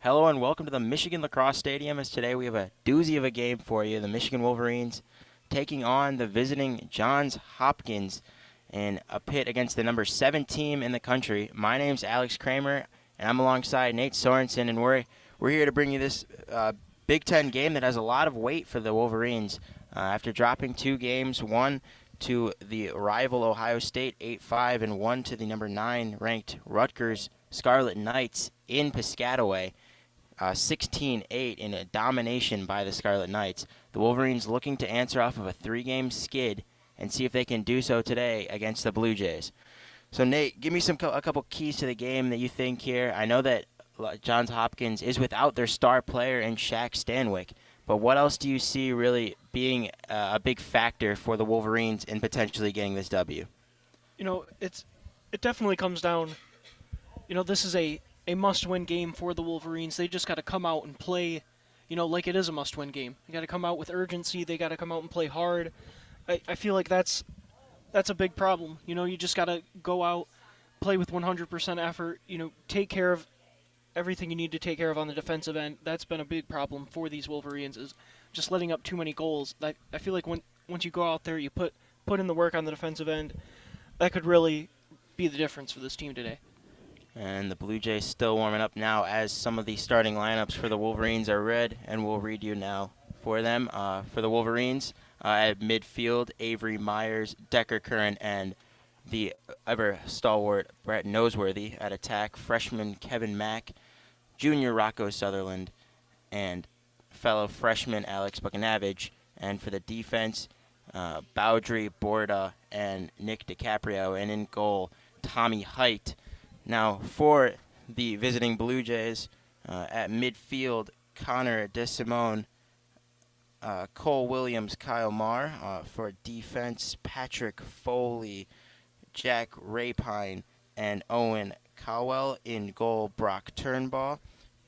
Hello and welcome to the Michigan Lacrosse Stadium. As today we have a doozy of a game for you. The Michigan Wolverines taking on the visiting Johns Hopkins in a pit against the number 7 team in the country. My name's Alex Kramer, and I'm alongside Nate Sorensen, and we're here to bring you this Big Ten game that has a lot of weight for the Wolverines. After dropping 2 games, one to the rival Ohio State 8-5 and one to the number 9 ranked Rutgers Scarlet Knights in Piscataway. 16-8 in a domination by the Scarlet Knights. The Wolverines looking to answer off of a 3-game skid and see if they can do so today against the Blue Jays. So Nate, give me a couple keys to the game that you think here. I know that Johns Hopkins is without their star player in Shaq Stanwyck, but what else do you see really being a big factor for the Wolverines in potentially getting this W? It definitely comes down. This is a must-win game for the Wolverines. They just got to come out and play, like it is a must-win game. They got to come out with urgency. They got to come out and play hard. I feel like that's a big problem. You just got to go out, play with 100% effort. Take care of everything you need to take care of on the defensive end. That's been a big problem for these Wolverines, is just letting up too many goals. I feel like once you go out there, you put in the work on the defensive end, that could really be the difference for this team today. And the Blue Jays still warming up now as some of the starting lineups for the Wolverines are read, and we'll read you now for them. For the Wolverines, at midfield, Avery Myers, Decker Curran, and the ever stalwart Brett Noseworthy. At attack, freshman Kevin Mack, junior Rocco Sutherland, and fellow freshman Alex Buchanavage. And for the defense, Bowdry, Borda, and Nick DiCaprio. And in goal, Tommy Height. Now, for the visiting Blue Jays, at midfield, Connor DeSimone, Cole Williams, Kyle Marr. For defense, Patrick Foley, Jack Rapine, and Owen Cowell. In goal, Brock Turnbaugh.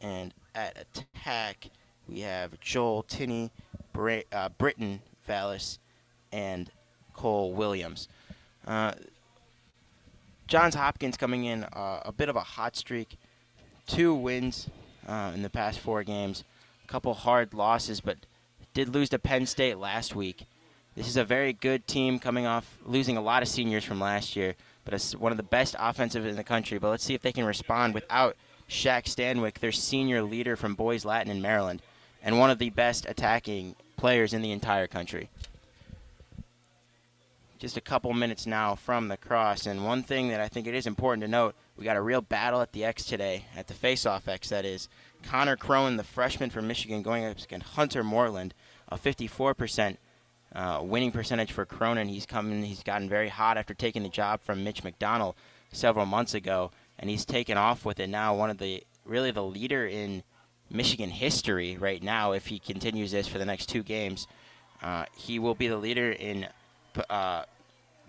And at attack, we have Joel Tinney, Britton Vallis, and Cole Williams. Johns Hopkins coming in a bit of a hot streak. 2 wins in the past 4 games. A couple hard losses, but did lose to Penn State last week. This is a very good team coming off losing a lot of seniors from last year, but it's one of the best offensive in the country. But let's see if they can respond without Shaq Stanwyck, their senior leader from Boys Latin in Maryland, and one of the best attacking players in the entire country. Just a couple minutes now from the cross, and one thing that I think it is important to note, we got a real battle at the X today, at the face-off X, that is. Connor Crowan, the freshman from Michigan, going up against Hunter Moreland, a 54% winning percentage for Cronin. He's gotten very hot after taking the job from Mitch McDonald several months ago, and he's taken off with it now, really the leader in Michigan history right now. If he continues this for the next 2 games, he will be the leader in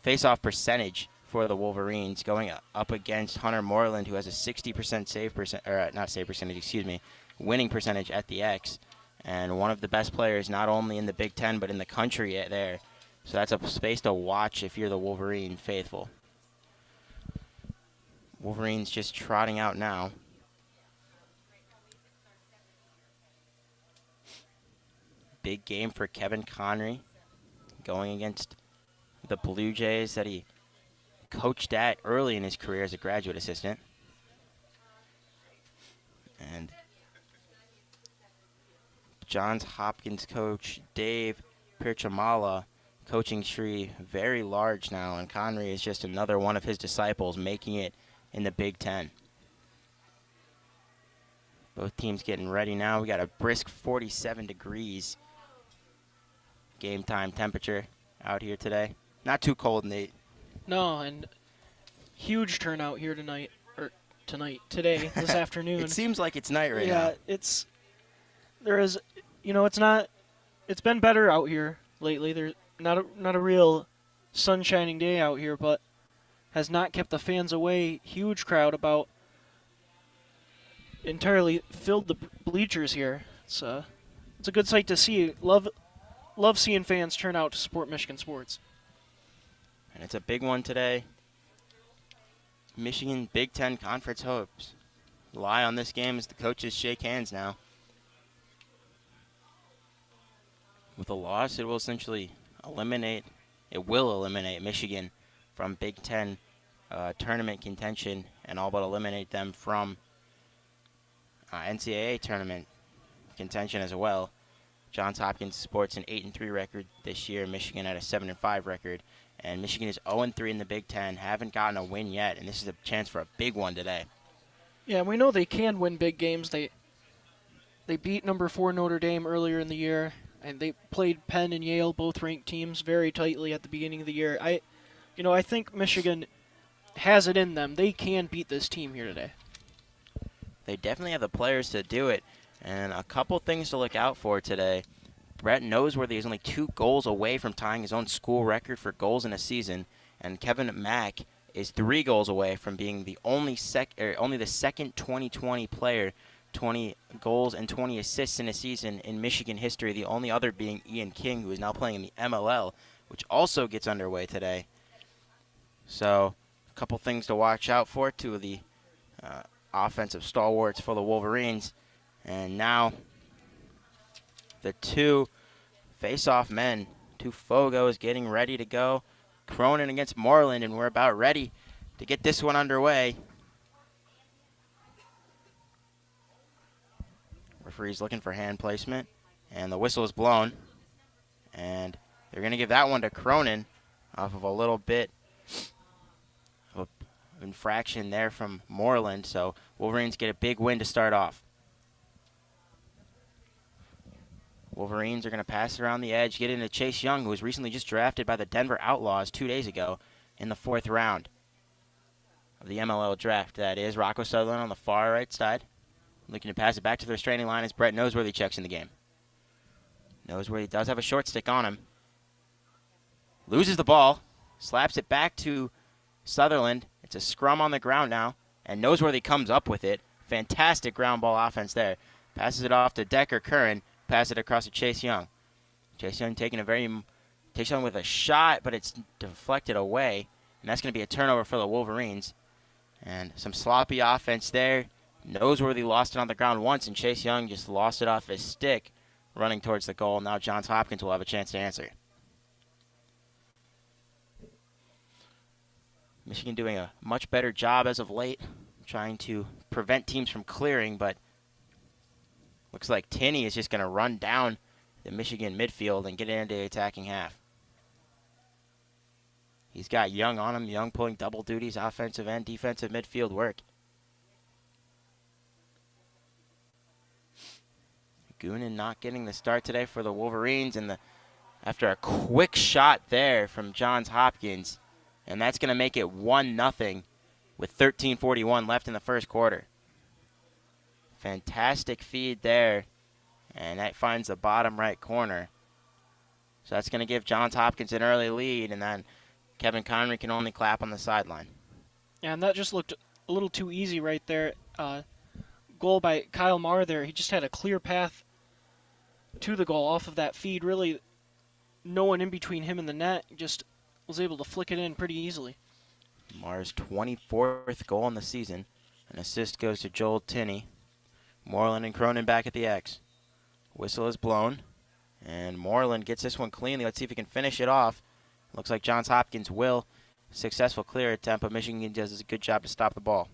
face-off percentage for the Wolverines, going up against Hunter Moreland, who has a 60% winning percentage at the X, and one of the best players not only in the Big Ten but in the country there. So that's a space to watch if you're the Wolverine faithful. Wolverines just trotting out now. Big game for Kevin Connery, going against the Blue Jays that he coached at early in his career as a graduate assistant. And Johns Hopkins coach Dave Pirchamala, coaching tree very large now, and Connery is just another one of his disciples making it in the Big Ten. Both teams getting ready now. We got a brisk 47 degrees game time temperature out here today. Not too cold, Nate. No, and huge turnout here today, this afternoon. It seems like it's night right now. Yeah, it's been better out here lately. There's not a real sun shining day out here, but has not kept the fans away. Huge crowd, about entirely filled the bleachers here. It's a good sight to see. Love seeing fans turn out to support Michigan sports. And it's a big one today. Michigan Big Ten Conference hopes rely on this game as the coaches shake hands now. With a loss, it will eliminate Michigan from Big Ten tournament contention and all but eliminate them from NCAA tournament contention as well. Johns Hopkins sports an 8-3 record this year. Michigan had a 7-5 record, and Michigan is 0-3 in the Big Ten. Haven't gotten a win yet, and this is a chance for a big one today. Yeah, we know they can win big games. They beat number 4 Notre Dame earlier in the year, and they played Penn and Yale, both ranked teams, very tightly at the beginning of the year. I think Michigan has it in them. They can beat this team here today. They definitely have the players to do it, and a couple things to look out for today. Brett Noseworthy is only 2 goals away from tying his own school record for goals in a season, and Kevin Mack is 3 goals away from being the only the second 2020 player, 20 goals and 20 assists in a season in Michigan history, the only other being Ian King, who is now playing in the MLL, which also gets underway today. So, a couple things to watch out for, 2 of the offensive stalwarts for the Wolverines. And now, the 2 face-off men, 2 Fogos getting ready to go. Cronin against Moreland, and we're about ready to get this one underway. Referee's looking for hand placement, and the whistle is blown. And they're going to give that one to Cronin off of a little bit of infraction there from Moreland. So Wolverines get a big win to start off. Wolverines are going to pass it around the edge, get into Chase Young, who was recently just drafted by the Denver Outlaws 2 days ago in the 4th round of the MLL draft. That is Rocco Sutherland on the far right side. Looking to pass it back to the restraining line as Brett Noseworthy checks in the game. Noseworthy does have a short stick on him. Loses the ball, slaps it back to Sutherland. It's a scrum on the ground now, and Noseworthy comes up with it. Fantastic ground ball offense there. Passes it off to Decker Curran. Pass it across to Chase Young. Chase Young takes on with a shot, but it's deflected away, and that's going to be a turnover for the Wolverines. And some sloppy offense there. Noseworthy lost it on the ground once, and Chase Young just lost it off his stick, running towards the goal. Now Johns Hopkins will have a chance to answer. Michigan doing a much better job as of late, trying to prevent teams from clearing, but looks like Tinney is just going to run down the Michigan midfield and get into the attacking half. He's got Young on him. Young pulling double duties, offensive and defensive midfield work. Goonan not getting the start today for the Wolverines, and after a quick shot there from Johns Hopkins, and that's going to make it 1-0 with 13:41 left in the first quarter. Fantastic feed there, and that finds the bottom right corner. So that's going to give Johns Hopkins an early lead, and then Kevin Connery can only clap on the sideline. Yeah, and that just looked a little too easy right there. Goal by Kyle Marr there. He just had a clear path to the goal off of that feed. Really, no one in between him and the net. Just was able to flick it in pretty easily. Marr's 24th goal in the season. An assist goes to Joel Tinney. Moreland and Cronin back at the X. Whistle is blown, and Moreland gets this one cleanly. Let's see if he can finish it off. Looks like Johns Hopkins will. Successful clear attempt, but Michigan does a good job to stop the ball.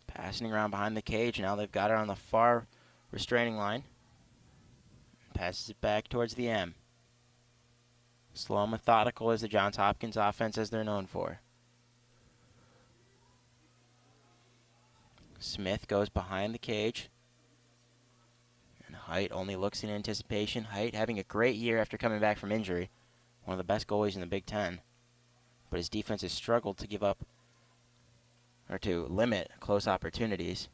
Passing around behind the cage. Now they've got it on the far restraining line. Passes it back towards the M. Slow and methodical is the Johns Hopkins offense, as they're known for. Smith goes behind the cage. And Height only looks in anticipation. Height having a great year after coming back from injury. One of the best goalies in the Big Ten. But his defense has struggled to give up or to limit close opportunities.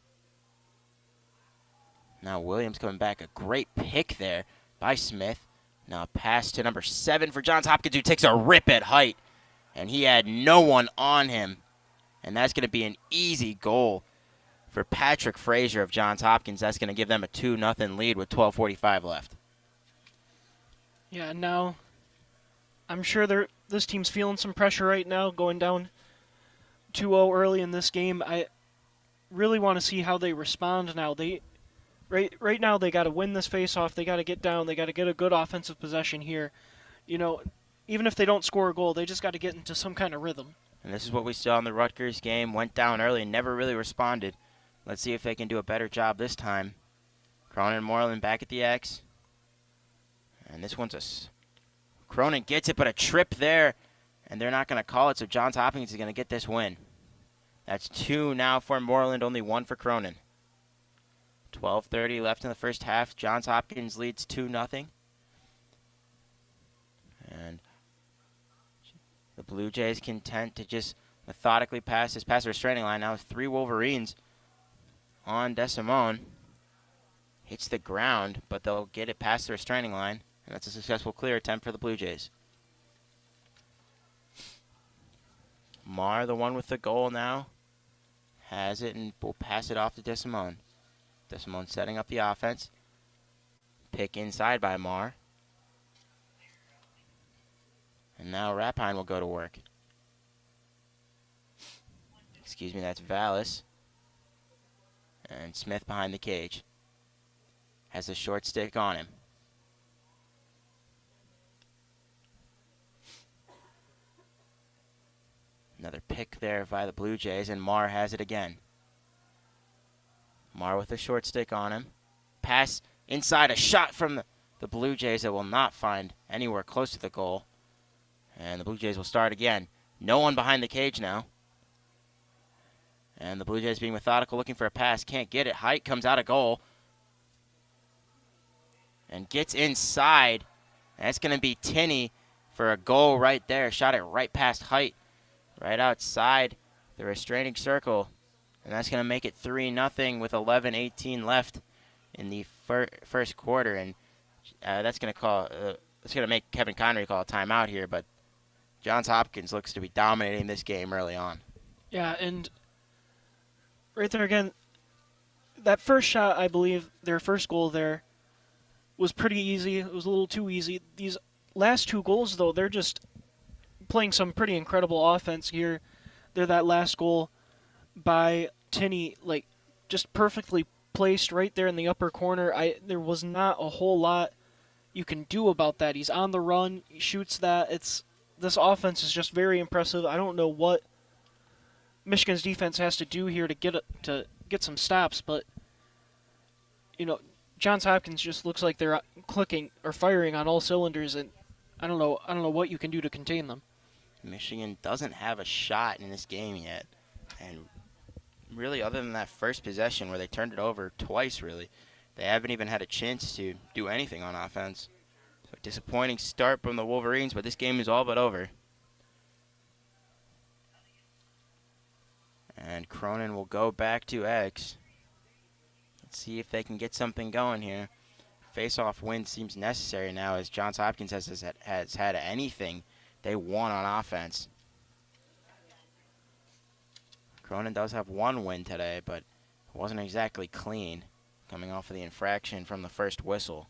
Now Williams coming back. A great pick there by Smith. Now a pass to number 7 for Johns Hopkins, who takes a rip at Height. And he had no one on him. And that's going to be an easy goal for Patrick Frazier of Johns Hopkins. That's going to give them a 2-0 lead with 12:45 left. Yeah, now I'm sure this team's feeling some pressure right now, going down 2-0 early in this game. I really want to see how they respond now. Right now they got to win this face-off. They got to get down. They got to get a good offensive possession here. You know, even if they don't score a goal, they just got to get into some kind of rhythm. And this is what we saw in the Rutgers game. Went down early and never really responded. Let's see if they can do a better job this time. Cronin and Moreland back at the X. And this one's Cronin gets it, but a trip there. And they're not going to call it, so Johns Hopkins is going to get this win. That's 2 now for Moreland, only 1 for Cronin. 12:30 left in the first half. Johns Hopkins leads 2-0. And the Blue Jays content to just methodically pass this past the restraining line. Now 3 Wolverines on DeSimone. Hits the ground, but they'll get it past the restraining line. And that's a successful clear attempt for the Blue Jays. Marr, the one with the goal now, has it and will pass it off to DeSimone. DeSimone setting up the offense. Pick inside by Marr. And now Rapine will go to work. Excuse me, that's Vallis. And Smith behind the cage. Has a short stick on him. Another pick there by the Blue Jays, and Marr has it again. Marr with a short stick on him. Pass inside, a shot from the Blue Jays that will not find anywhere close to the goal. And the Blue Jays will start again. No one behind the cage now. And the Blue Jays being methodical, looking for a pass. Can't get it. Height comes out of goal. And gets inside. That's going to be Tinney for a goal right there. Shot it right past Height. Right outside the restraining circle. And that's going to make it 3-0 with 11:18 left in the first quarter. And that's going to make Kevin Connery call a timeout here. But Johns Hopkins looks to be dominating this game early on. Yeah, and right there again, that first shot, I believe, their first goal there, was pretty easy. It was a little too easy. These last 2 goals, though, they're just playing some pretty incredible offense here. They're that last goal by Tinney, like, just perfectly placed right there in the upper corner. There was not a whole lot you can do about that. He's on the run. He shoots that. This offense is just very impressive. I don't know what Michigan's defense has to do here to get some stops, but Johns Hopkins just looks like they're clicking or firing on all cylinders, and I don't know what you can do to contain them. Michigan doesn't have a shot in this game yet, and really, other than that first possession where they turned it over twice, really, they haven't even had a chance to do anything on offense. So disappointing start from the Wolverines, but this game is all but over. And Cronin will go back to X. Let's see if they can get something going here. Face-off win seems necessary now, as Johns Hopkins has had anything they won on offense. Cronin does have 1 win today, but it wasn't exactly clean, coming off of the infraction from the first whistle.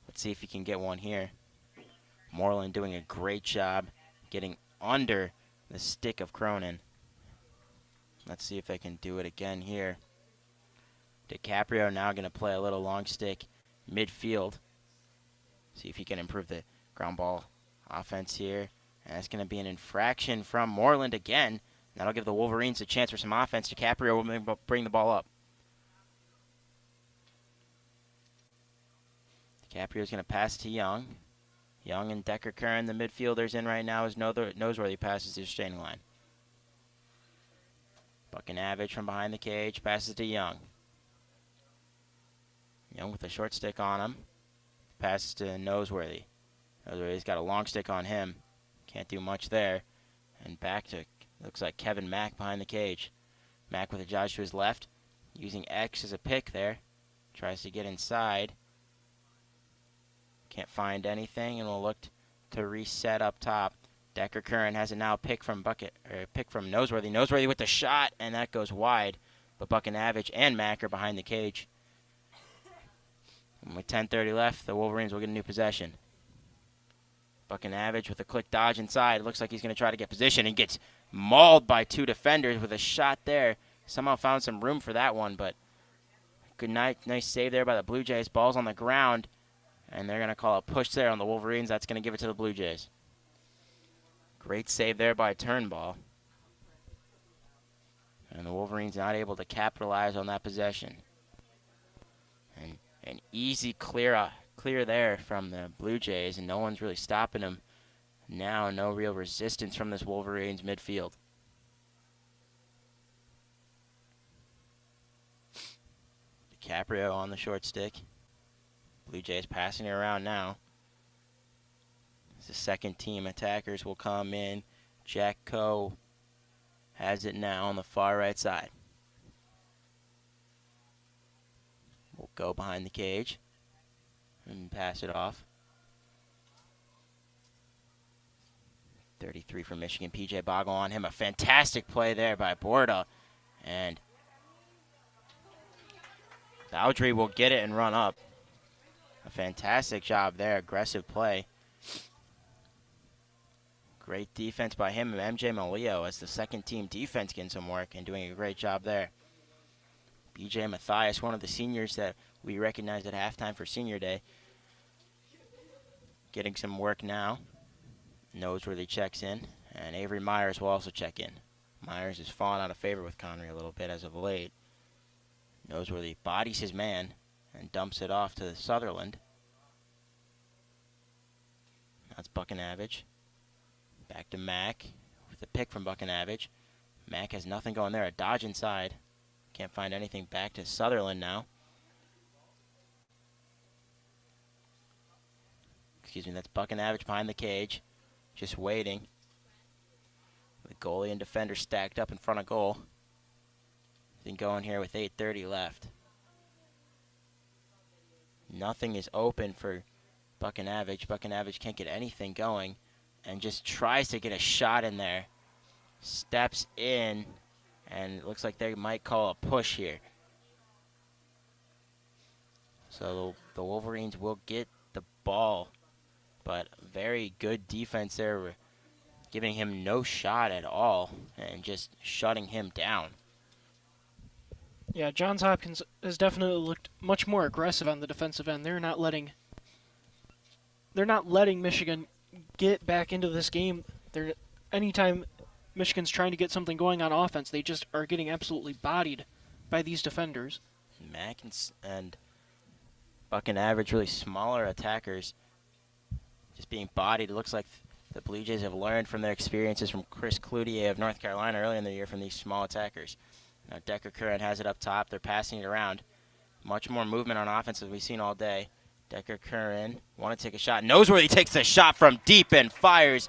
Let's see if he can get one here. Moreland doing a great job getting under the stick of Cronin. Let's see if they can do it again here. DiCaprio now going to play a little long stick midfield. See if he can improve the ground ball offense here. And it's going to be an infraction from Moreland again. That'll give the Wolverines a chance for some offense. DiCaprio will bring the ball up. DiCaprio's going to pass to Young. Young and Decker Curran, the midfielders in right now, as Noseworthy passes the restraining line. Buckinavage from behind the cage, passes to Young. Young with a short stick on him. Passes to Noseworthy. Noseworthy's got a long stick on him. Can't do much there. And back to, looks like Kevin Mack behind the cage. Mack with a dodge to his left. Using X as a pick there. Tries to get inside. Can't find anything and will look to reset up top. Decker Curran has it now pick from Noseworthy. Noseworthy with the shot, and that goes wide. But Buckinavage and Mack are behind the cage. And with 10:30 left, the Wolverines will get a new possession. Buckinavage with a quick dodge inside. Looks like he's going to try to get position and gets mauled by 2 defenders with a shot there. Somehow found some room for that one, but good night, nice save there by the Blue Jays. Ball's on the ground, and they're going to call a push there on the Wolverines. That's going to give it to the Blue Jays. Great save there by Turnbull. And the Wolverines not able to capitalize on that possession. And an easy clear there from the Blue Jays, and no one's really stopping them. Now no real resistance from this Wolverines midfield. DiCaprio on the short stick. Blue Jays passing it around now. The second team attackers will come in. Jack Coe has it now on the far right side. We'll go behind the cage and pass it off. 33 from Michigan, PJ Boggle on him. A fantastic play there by Borda. And Bowdry will get it and run up. A fantastic job there, aggressive play. Great defense by him and MJ Malio as the second team defense getting some work and doing a great job there. BJ Mathias, one of the seniors that we recognized at halftime for Senior Day, getting some work now. Noseworthy checks in, and Avery Myers will also check in. Myers has fallen out of favor with Connery a little bit as of late. Noseworthy bodies his man and dumps it off to Sutherland. That's Buckinavage. Back to Mack with a pick from Buckinavage. Mack has nothing going there. A dodge inside. Can't find anything. Back to Sutherland now. Excuse me, that's Buckinavage behind the cage. Just waiting. The goalie and defender stacked up in front of goal. Then going here with 8:30 left. Nothing is open for Buckinavage. Buckinavage can't get anything going and just tries to get a shot in there. Steps in, and it looks like they might call a push here. So the Wolverines will get the ball, but very good defense there, giving him no shot at all and just shutting him down. Yeah, Johns Hopkins has definitely looked much more aggressive on the defensive end. They're not letting Michigan get back into this game. Anytime Michigan's trying to get something going on offense, they just are getting absolutely bodied by these defenders. Mack and Buckinavage, really smaller attackers, just being bodied. It looks like the Blue Jays have learned from their experiences from Chris Cloutier of North Carolina earlier in the year from these small attackers. Now Decker Curran has it up top. They're passing it around. Much more movement on offense as we've seen all day. Decker Curran want to take a shot. Noseworthy takes the shot from deep and fires.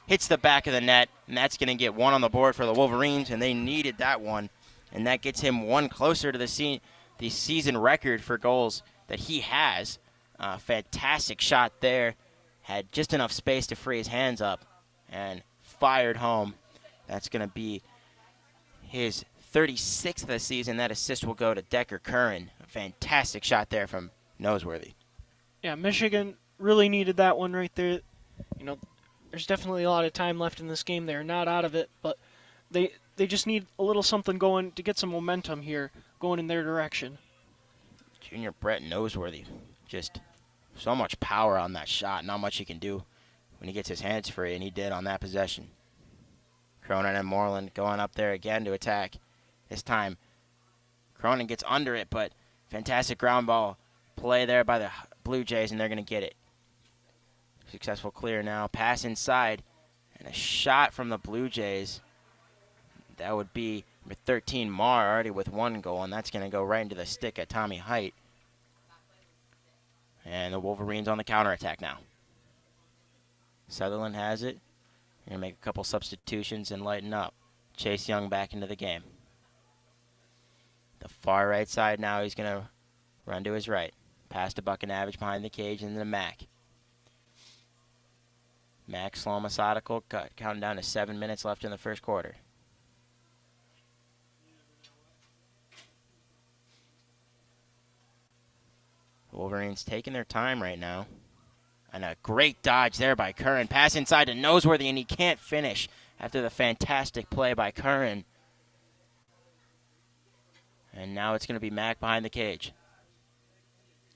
Hits the back of the net, and that's going to get one on the board for the Wolverines, and they needed that one. And that gets him one closer to the season record for goals that he has. Fantastic shot there. Had just enough space to free his hands up and fired home. That's going to be his 36th of the season. That assist will go to Decker Curran. A fantastic shot there from Noseworthy. Yeah, Michigan really needed that one right there. You know, there's definitely a lot of time left in this game. They're not out of it, but they just need a little something going to get some momentum here going in their direction. Junior Brett Noseworthy, just so much power on that shot. Not much he can do when he gets his hands free, and he did on that possession. Cronin and Moreland going up there again to attack. This time, Cronin gets under it, but fantastic ground ball play there by the Blue Jays, and they're going to get it. Successful clear now. Pass inside, and a shot from the Blue Jays. That would be number 13, Marr, already with one goal, and that's going to go right into the stick at Tommy Height. And the Wolverines on the counterattack now. Sutherland has it. Going to make a couple substitutions and lighten up. Chase Young back into the game. The far right side now, he's going to run to his right. Pass to Buckinavage behind the cage and then Mack. Mack slow methodical, counting down to 7 minutes left in the first quarter. The Wolverines taking their time right now. And a great dodge there by Curran. Pass inside to Noseworthy, and he can't finish after the fantastic play by Curran. And now it's going to be Mack behind the cage.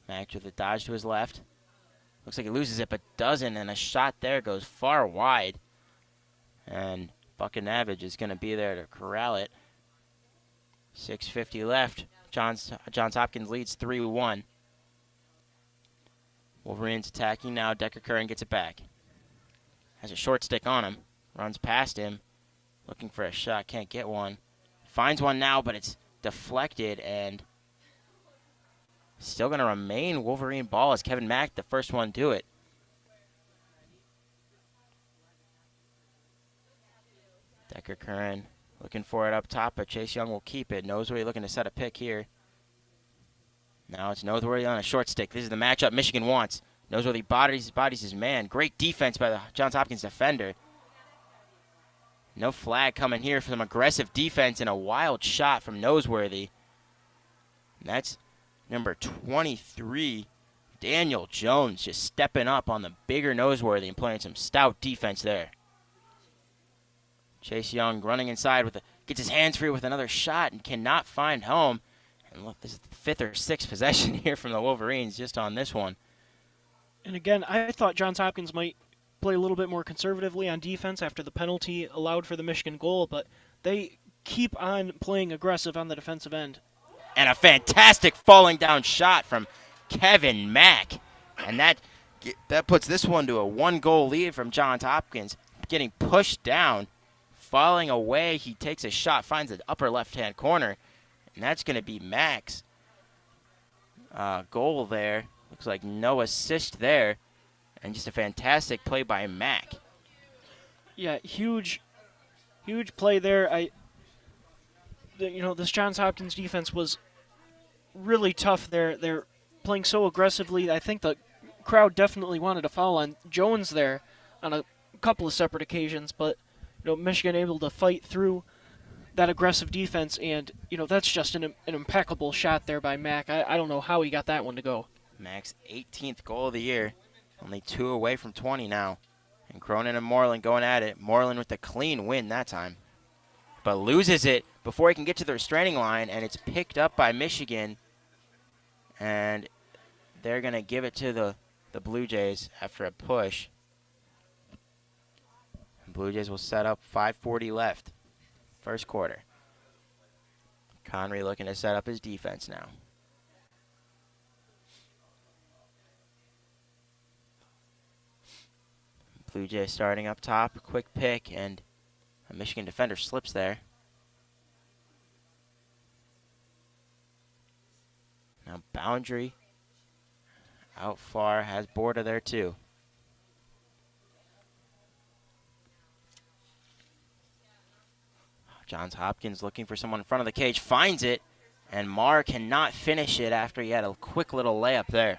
Mack with a dodge to his left. Looks like he loses it, but doesn't, and a shot there goes far wide. And Buckinavage is going to be there to corral it. 6:50 left. Johns Hopkins leads 3-1. Wolverines attacking now. Decker Curran gets it back. Has a short stick on him. Runs past him. Looking for a shot. Can't get one. Finds one now, but it's deflected and still going to remain Wolverine ball as Kevin Mack, the first one to do it. Decker Curran looking for it up top, but Chase Young will keep it. Noseworthy looking to set a pick here. Now it's Noseworthy on a short stick. This is the matchup Michigan wants. Noseworthy bodies his man. Great defense by the Johns Hopkins defender. No flag coming here for some aggressive defense and a wild shot from Noseworthy. And that's number 23, Daniel Jones, just stepping up on the bigger Noseworthy and playing some stout defense there. Chase Young running inside gets his hands free with another shot and cannot find home. And look, this is the 5th or 6th possession here from the Wolverines just on this one. And again, I thought Johns Hopkins might play a little bit more conservatively on defense after the penalty allowed for the Michigan goal, but they keep on playing aggressive on the defensive end. And a fantastic falling down shot from Kevin Mack. And that puts this one to a 1-goal lead from Johns Hopkins. Getting pushed down, falling away. He takes a shot, finds the upper left-hand corner. And that's going to be Mack's goal there. Looks like no assist there. And just a fantastic play by Mack. Yeah, huge play there. This Johns Hopkins defense was really tough there. They're playing so aggressively. I think the crowd definitely wanted to foul on Jones there on a couple of separate occasions, but Michigan able to fight through that aggressive defense, and that's just an impeccable shot there by Mack. I don't know how he got that one to go. Mack's 18th goal of the year. Only 2 away from 20 now. And Cronin and Moreland going at it. Moreland with the clean win that time. But loses it before he can get to the restraining line, and it's picked up by Michigan. And they're going to give it to the Blue Jays after a push. Blue Jays will set up 5:40 left. First quarter. Connery looking to set up his defense now. Blue Jays starting up top, quick pick, and a Michigan defender slips there. Now Boundary out far, has Borda there too. Johns Hopkins looking for someone in front of the cage, finds it, and Marr cannot finish it after he had a quick little layup there.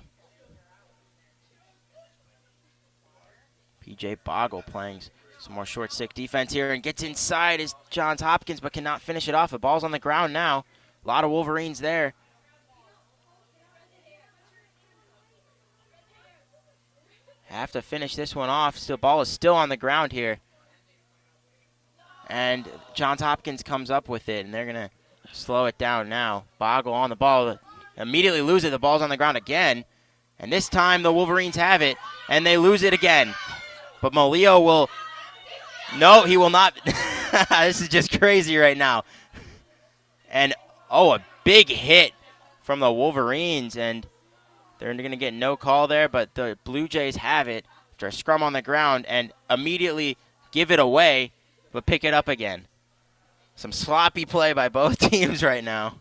P.J. Boggle playing some more short stick defense here and gets inside is Johns Hopkins but cannot finish it off. The ball's on the ground now. A lot of Wolverines there. Have to finish this one off. Still, ball is still on the ground here. And Johns Hopkins comes up with it, and they're going to slow it down now. Boggle on the ball. Immediately lose it. The ball's on the ground again. And this time the Wolverines have it, and they lose it again. But Molio will... No, he will not. This is just crazy right now. And, a big hit from the Wolverines, and they're going to get no call there, but the Blue Jays have it after a scrum on the ground and immediately give it away, but pick it up again. Some sloppy play by both teams right now.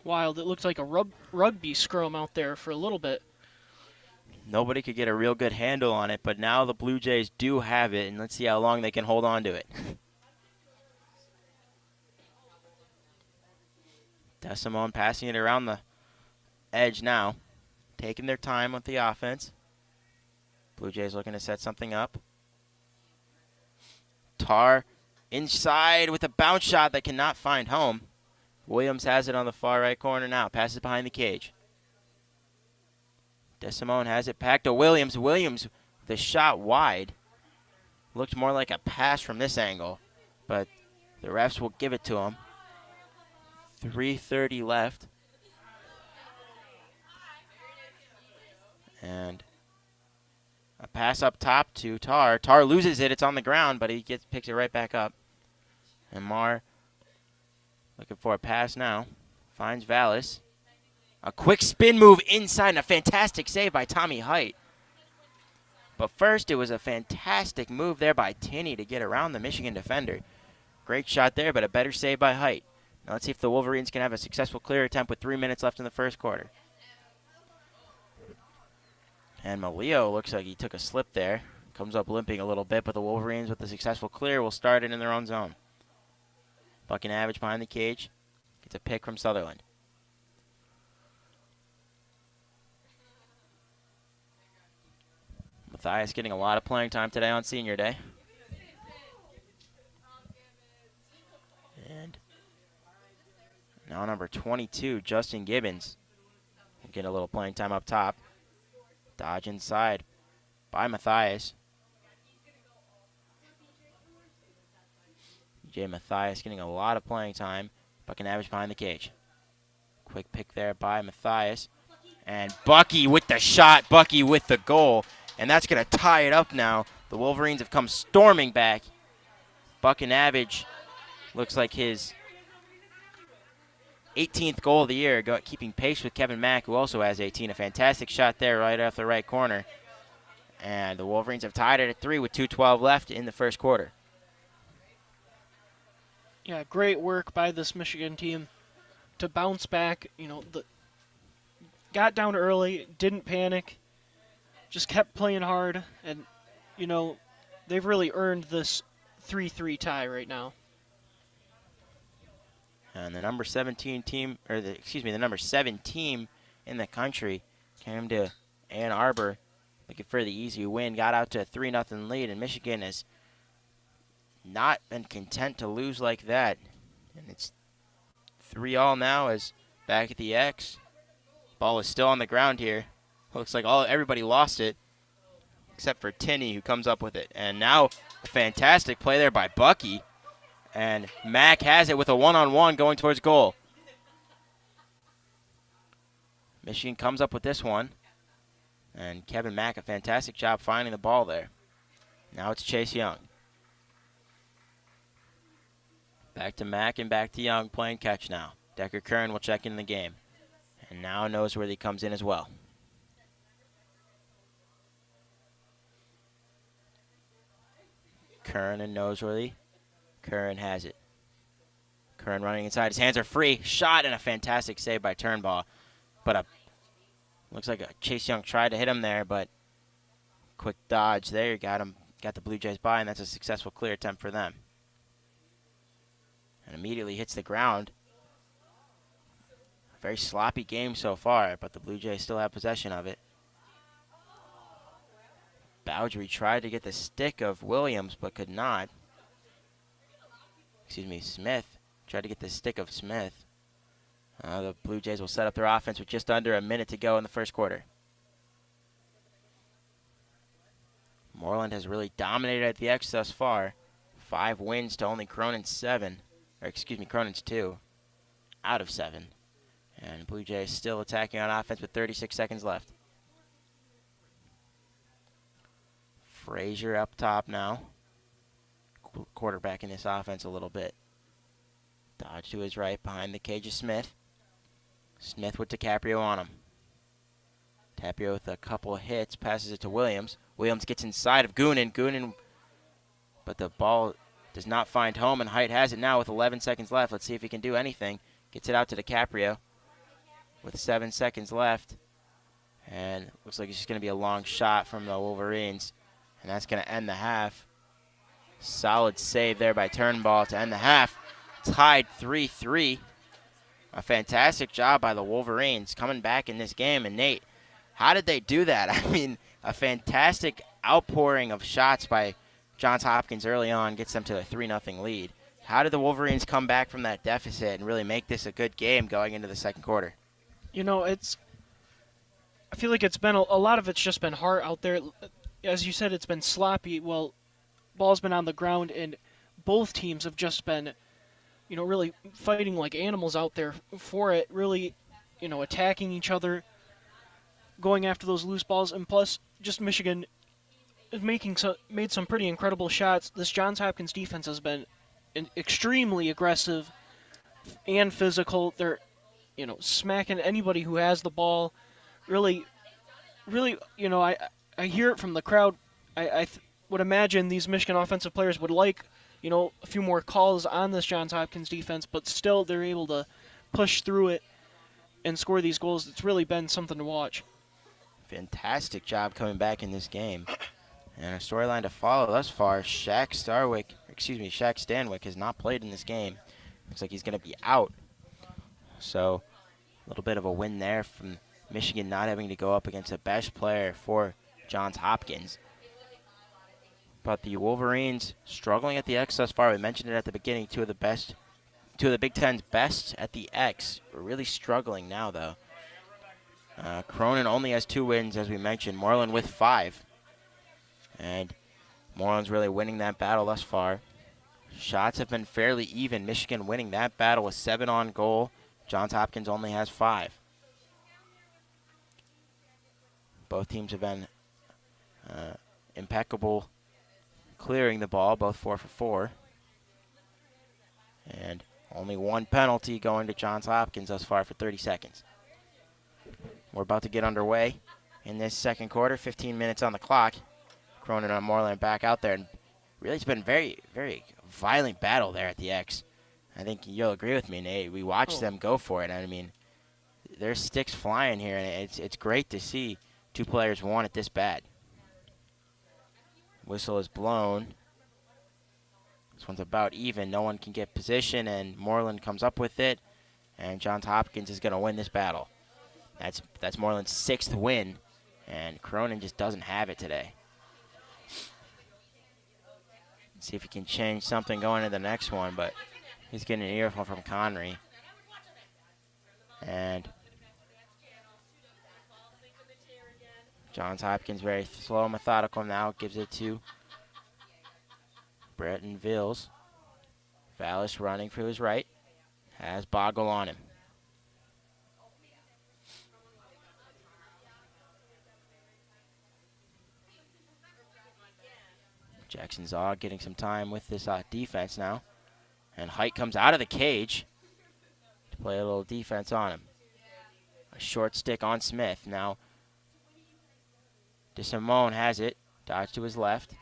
Wild. It looked like a rugby scrum out there for a little bit. Nobody could get a real good handle on it, but now the Blue Jays do have it, and let's see how long they can hold on to it. Desimone passing it around the edge now, taking their time with the offense. Blue Jays looking to set something up. Tar inside with a bounce shot that cannot find home. Williams has it on the far right corner now. Passes behind the cage. DeSimone has it back to Williams. Williams, the shot wide. Looked more like a pass from this angle, but the refs will give it to him. 3:30 left. And a pass up top to Tar. Tar loses it. It's on the ground, but he picks it right back up. And Marr looking for a pass now. Finds Vallis. A quick spin move inside and a fantastic save by Tommy Height. But first, it was a fantastic move there by Tinney to get around the Michigan defender. Great shot there, but a better save by Height. Now let's see if the Wolverines can have a successful clear attempt with 3 minutes left in the first quarter. And Malio looks like he took a slip there. Comes up limping a little bit, but the Wolverines with the successful clear will start it in their own zone. Buckinavage behind the cage. Gets a pick from Sutherland. Matthias getting a lot of playing time today on senior day. And now number 22, Justin Gibbons, will get a little playing time up top. Dodge inside by Matthias. Jay Matthias getting a lot of playing time. Buckinavage behind the cage. Quick pick there by Matthias. And Bucky with the shot, Bucky with the goal. And that's going to tie it up now. The Wolverines have come storming back. Buckinavage looks like his 18th goal of the year, keeping pace with Kevin Mack, who also has 18. A fantastic shot there right off the right corner. And the Wolverines have tied it at 3 with 2:12 left in the first quarter. Yeah, great work by this Michigan team to bounce back. Got down early, didn't panic, just kept playing hard, and, they've really earned this 3-3 tie right now. And the number 17 team, the number 7 team in the country came to Ann Arbor looking for the easy win. Got out to a 3-0 lead, and Michigan has not been content to lose like that. And it's 3-all now as back at the X. Ball is still on the ground here. Looks like everybody lost it except for Tinney, who comes up with it. And now a fantastic play there by Bucky. And Mack has it with a one-on-one going towards goal. Michigan comes up with this one. And Kevin Mack, a fantastic job finding the ball there. Now it's Chase Young. Back to Mack and back to Young playing catch now. Decker Curran will check in the game. And now Noseworthy comes in as well. Curran and Noseworthy. Curran has it. Curran running inside. His hands are free. Shot and a fantastic save by Turnbaugh. But looks like Chase Young tried to hit him there, but quick dodge there. Got him. Got the Blue Jays by, and that's a successful clear attempt for them. And immediately hits the ground. A very sloppy game so far, but the Blue Jays still have possession of it. Bowdry tried to get the stick of Williams, but could not. Smith tried to get the stick of Smith. The Blue Jays will set up their offense with just under a minute to go in the first quarter. Moreland has really dominated at the X thus far. 5 wins to only Cronin's 7. Cronin's 2 out of 7. And Blue Jays still attacking on offense with 36 seconds left. Frazier up top now. Quarterbacking this offense a little bit. Dodge to his right behind the cage of Smith. Smith with DiCaprio on him. Tapio with a couple of hits, passes it to Williams. Williams gets inside of Goonan, but the ball does not find home, and Height has it now with 11 seconds left. Let's see if he can do anything. Gets it out to DiCaprio with 7 seconds left. And looks like it's just going to be a long shot from the Wolverines, and that's going to end the half. Solid save there by Turnbull to end the half. Tied 3-3. A fantastic job by the Wolverines coming back in this game. And Nate, how did they do that? I mean, a fantastic outpouring of shots by Johns Hopkins early on gets them to a 3-0 lead. How did the Wolverines come back from that deficit and really make this a good game going into the second quarter? It's I feel like it's been a lot of it's just been hard out there. As you said, it's been sloppy. Well, ball's been on the ground, and both teams have just been, really fighting like animals out there for it. Really, attacking each other, going after those loose balls, and plus, just Michigan is made some pretty incredible shots. This Johns Hopkins defense has been extremely aggressive and physical. They're, smacking anybody who has the ball. Really, really, I hear it from the crowd. I would imagine these Michigan offensive players would like, a few more calls on this Johns Hopkins defense, but still they're able to push through it and score these goals. It's really been something to watch. Fantastic job coming back in this game. And a storyline to follow thus far, Shaq Stanwyck has not played in this game. Looks like he's going to be out. So a little bit of a win there from Michigan not having to go up against the best player for Johns Hopkins. But the Wolverines struggling at the X thus far. We mentioned it at the beginning, two of the Big Ten's best at the X. We're really struggling now, though. Cronin only has 2 wins, as we mentioned. Moreland with 5. And Moreland's really winning that battle thus far. Shots have been fairly even. Michigan winning that battle with 7 on goal. Johns Hopkins only has 5. Both teams have been impeccable clearing the ball, both 4 for 4. And only 1 penalty going to Johns Hopkins thus far for 30 seconds. We're about to get underway in this second quarter, 15 minutes on the clock. Cronin and Moreland back out there, and really it's been very, very violent battle there at the X. I think you'll agree with me, Nate. We watched them go for it. I mean, there's sticks flying here, and it's great to see 2 players want it this bad. Whistle is blown. This one's about even. No one can get position, and Moreland comes up with it, and Johns Hopkins is going to win this battle. That's Moreland's 6th win, and Cronin just doesn't have it today. See if he can change something going into the next one, but he's getting an earful from Connery. And Johns Hopkins very slow and methodical now. Gives it to Breton Villes. Vallis running for his right. Has Boggle on him. Jackson Zog getting some time with this defense now. And Height comes out of the cage to play a little defense on him. A short stick on Smith. Now, DeSimone has it. Dodge to his left.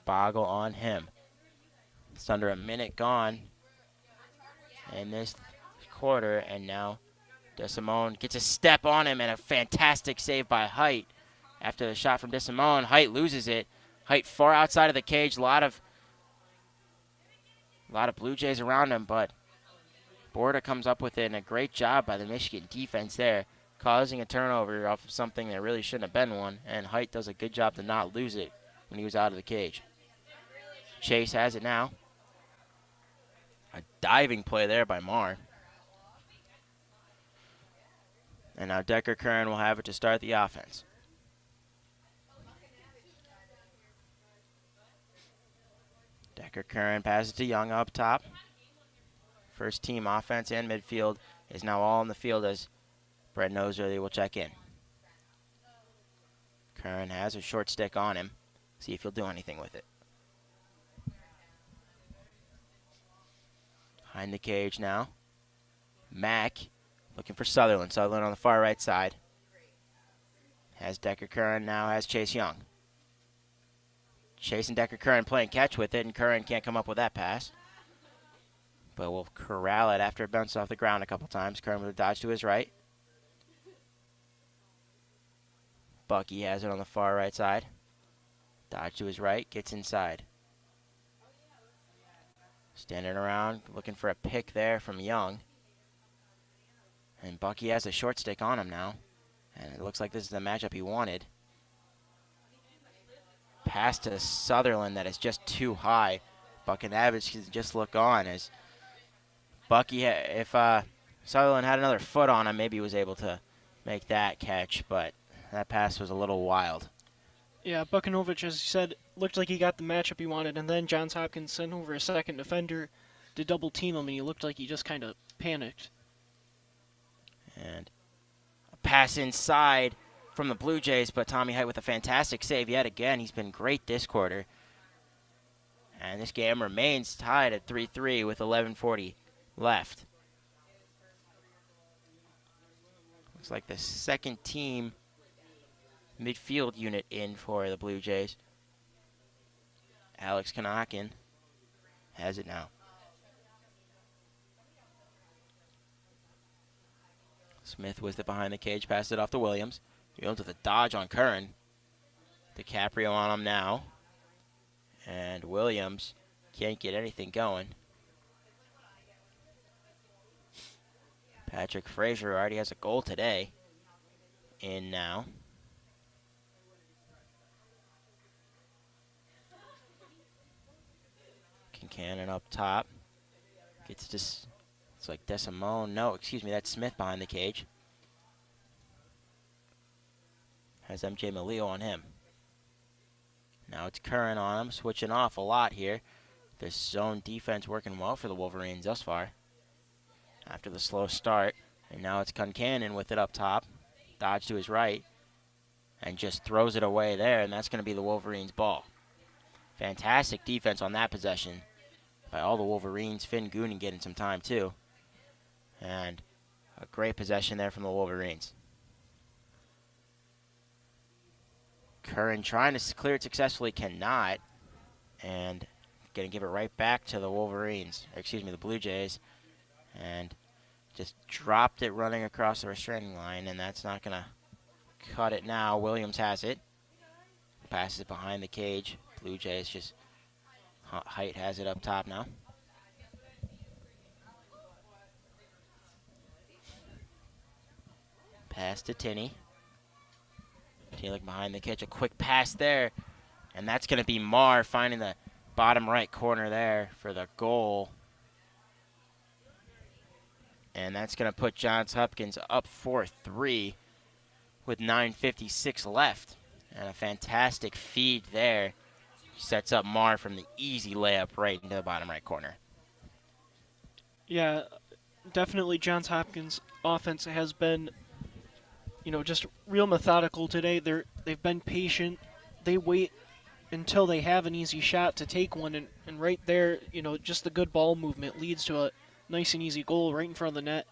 Boggle on him. It's under a minute gone in this quarter, and now DeSimone gets a step on him and a fantastic save by Height. After the shot from DeSimone, Height loses it. Height far outside of the cage. A lot of Blue Jays around him, but Borda comes up with it, and a great job by the Michigan defense there, causing a turnover off of something that really shouldn't have been one, and Height does a good job to not lose it when he was out of the cage. Chase has it now. A diving play there by Marr. And now Decker Curran will have it to start the offense. Decker Curran passes to Young up top. First team offense and midfield is now all in the field as Brett Noserly will check in. Curran has a short stick on him. See if he'll do anything with it. Behind the cage now. Mack looking for Sutherland. Sutherland on the far right side. Has Decker Curran now, has Chase Young. Chase and Decker Curran playing catch with it, and Curran can't come up with that pass. But we'll corral it after it bounces off the ground a couple times. Curran with a dodge to his right. Bucky has it on the far right side. Dodge to his right, gets inside. Standing around, looking for a pick there from Young. And Bucky has a short stick on him now. And it looks like this is the matchup he wanted. Pass to Sutherland that is just too high. Buckinavage can just look on as Bucky, if Sutherland had another foot on him. Maybe he was able to make that catch, but that pass was a little wild. Yeah, Bukanovich, as you said, looked like he got the matchup he wanted, and then Johns Hopkins sent over a second defender to double team him, and he looked like he just kind of panicked. And a pass inside from the Blue Jays, but Tommy Height with a fantastic save yet again. He's been great this quarter. And this game remains tied at 3-3 with 11:40 left. Looks like the second team midfield unit in for the Blue Jays. Alex Kanakin has it now. Smith with it behind the cage, passed it off to Williams. Williams with a dodge on Curran. DiCaprio on him now. And Williams can't get anything going. Patrick Frazier already has a goal today. In now. Kincannon up top. Gets this. It's like Desimone. No, excuse me, that's Smith behind the cage. Has MJ Malio on him. Now it's Curran on him, switching off a lot here. This zone defense working well for the Wolverines thus far. After the slow start. And now it's Kincannon with it up top. Dodge to his right. And just throws it away there, and that's going to be the Wolverines' ball. Fantastic defense on that possession by all the Wolverines. Finn Goonan getting some time too. And a great possession there from the Wolverines. Curran trying to clear it successfully, cannot. And going to give it right back to the Wolverines, or excuse me, the Blue Jays. And just dropped it running across the restraining line, and that's not going to cut it now. Williams has it. Passes it behind the cage. Blue Jays just, Height has it up top now. Pass to Tinney. Tinney behind the catch, a quick pass there. And that's going to be Marr finding the bottom right corner there for the goal. And that's going to put Johns Hopkins up 4-3 with 9:56 left. And a fantastic feed there. Sets up Marr from the easy layup right into the bottom right corner. Yeah, definitely Johns Hopkins offense has been, just real methodical today. They've been patient. They wait until they have an easy shot to take one, and right there, just the good ball movement leads to a nice and easy goal right in front of the net.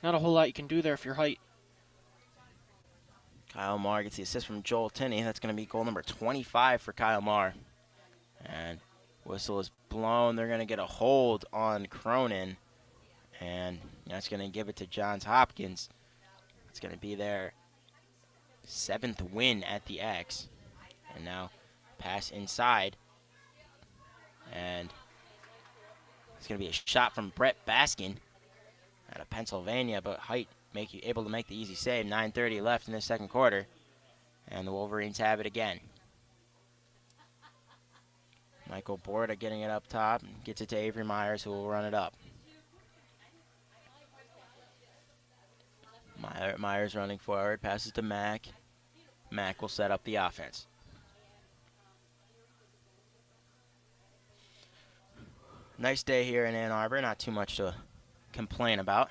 Not a whole lot you can do there if you're Height. Kyle Marr gets the assist from Joel Tinney. That's going to be goal number 25 for Kyle Marr. And whistle is blown. They're going to get a hold on Cronin. And that's going to give it to Johns Hopkins. It's going to be their 7th win at the X. And now pass inside. And it's going to be a shot from Brett Baskin out of Pennsylvania, but Height able to make the easy save. 9:30 left in the second quarter, and the Wolverines have it again. Michael Borda getting it up top, gets it to Avery Myers, who will run it up. Myers running forward, passes to Mack. Mack will set up the offense. Nice day here in Ann Arbor, not too much to complain about.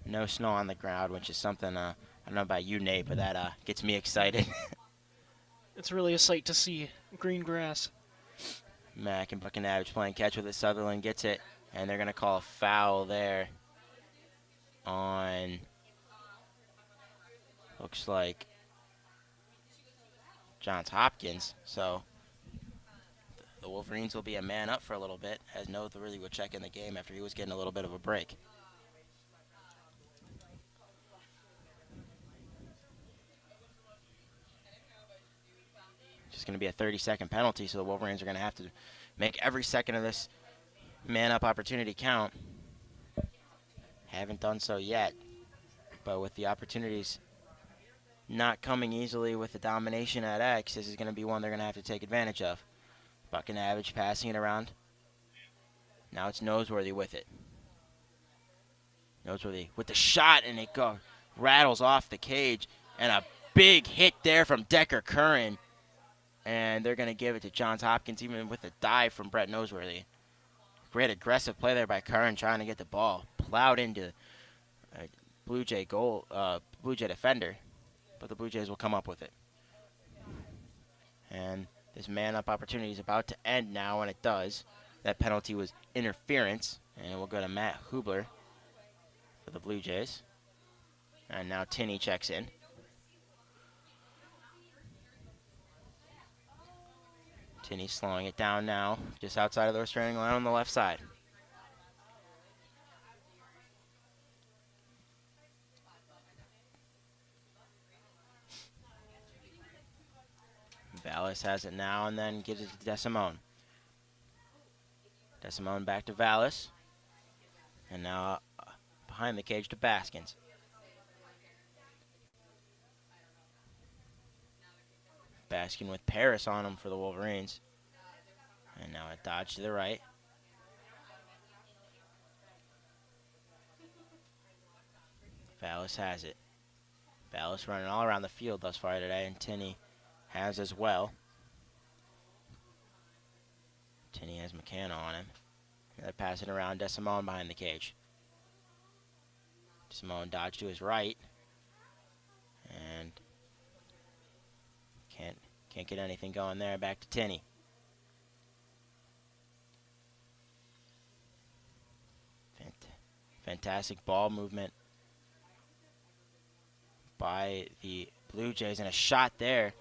No snow on the ground, which is something, I don't know about you, Nate, but that gets me excited. It's really a sight to see. Green grass. Mack and Buckinavage playing catch with it. Sutherland gets it, and they're going to call a foul there on, looks like, Johns Hopkins. So the Wolverines will be a man up for a little bit, as Noth really would check in the game after he was getting a little bit of a break. It's going to be a 30-second penalty, so the Wolverines are going to have to make every second of this man-up opportunity count. Haven't done so yet, but with the opportunities not coming easily with the domination at X, this is going to be one they're going to have to take advantage of. Buckinavage passing it around. Now it's Noseworthy with it. Noseworthy with the shot, and it rattles off the cage, and a big hit there from Decker Curran. And they're going to give it to Johns Hopkins, even with a dive from Brett Noseworthy. Great aggressive play there by Curran, trying to get the ball plowed into a Blue Jay defender, but the Blue Jays will come up with it. And this man-up opportunity is about to end now, and it does. That penalty was interference, and we'll go to Matt Hubler for the Blue Jays. And now Tinney checks in. Tinney slowing it down now, just outside of the restraining line on the left side. Vallis has it now and then gives it to DeSimone. DeSimone back to Vallis. And now behind the cage to Baskins. Baskin with Paris on him for the Wolverines. And now a dodge to the right. Vallis has it. Vallis running all around the field thus far today, and Tinney has as well. Tinney has McCann on him. And they're passing around DeSimone behind the cage. DeSimone dodged to his right. And can't get anything going there. Back to Tinney. Fantastic ball movement by the Blue Jays, and a shot there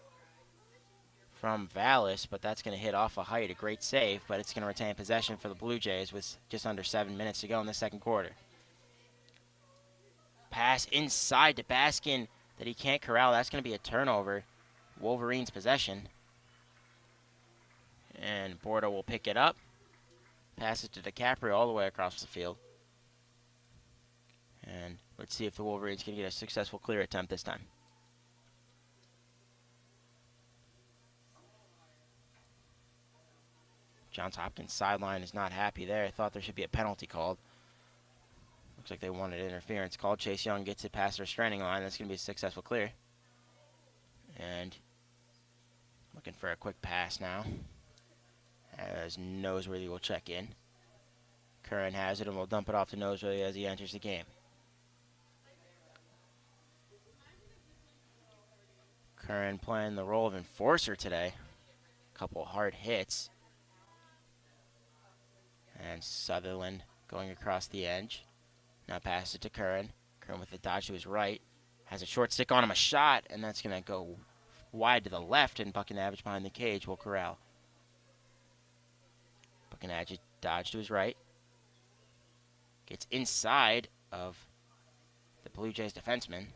from Vallis, but that's going to hit off a height. A great save, but it's going to retain possession for the Blue Jays with just under 7 minutes to go in the second quarter. Pass inside to Baskin that he can't corral. That's going to be a turnover. Wolverines possession. And Bordeaux will pick it up. Pass it to DiCaprio all the way across the field. And let's see if the Wolverines can get a successful clear attempt this time. Johns Hopkins sideline is not happy there. I thought there should be a penalty called. Looks like they wanted interference called. Chase Young gets it past the restraining line. That's going to be a successful clear. And looking for a quick pass now, as Noseworthy will check in. Curran has it and will dump it off to Noseworthy as he enters the game. Curran playing the role of enforcer today. A couple hard hits. And Sutherland going across the edge. Now pass it to Curran. Curran with the dodge to his right. Has a short stick on him, a shot, and that's going to go wide to the left, and Buckinavage behind the cage will corral. Buckinavage dodge to his right. Gets inside of the Blue Jays defenseman.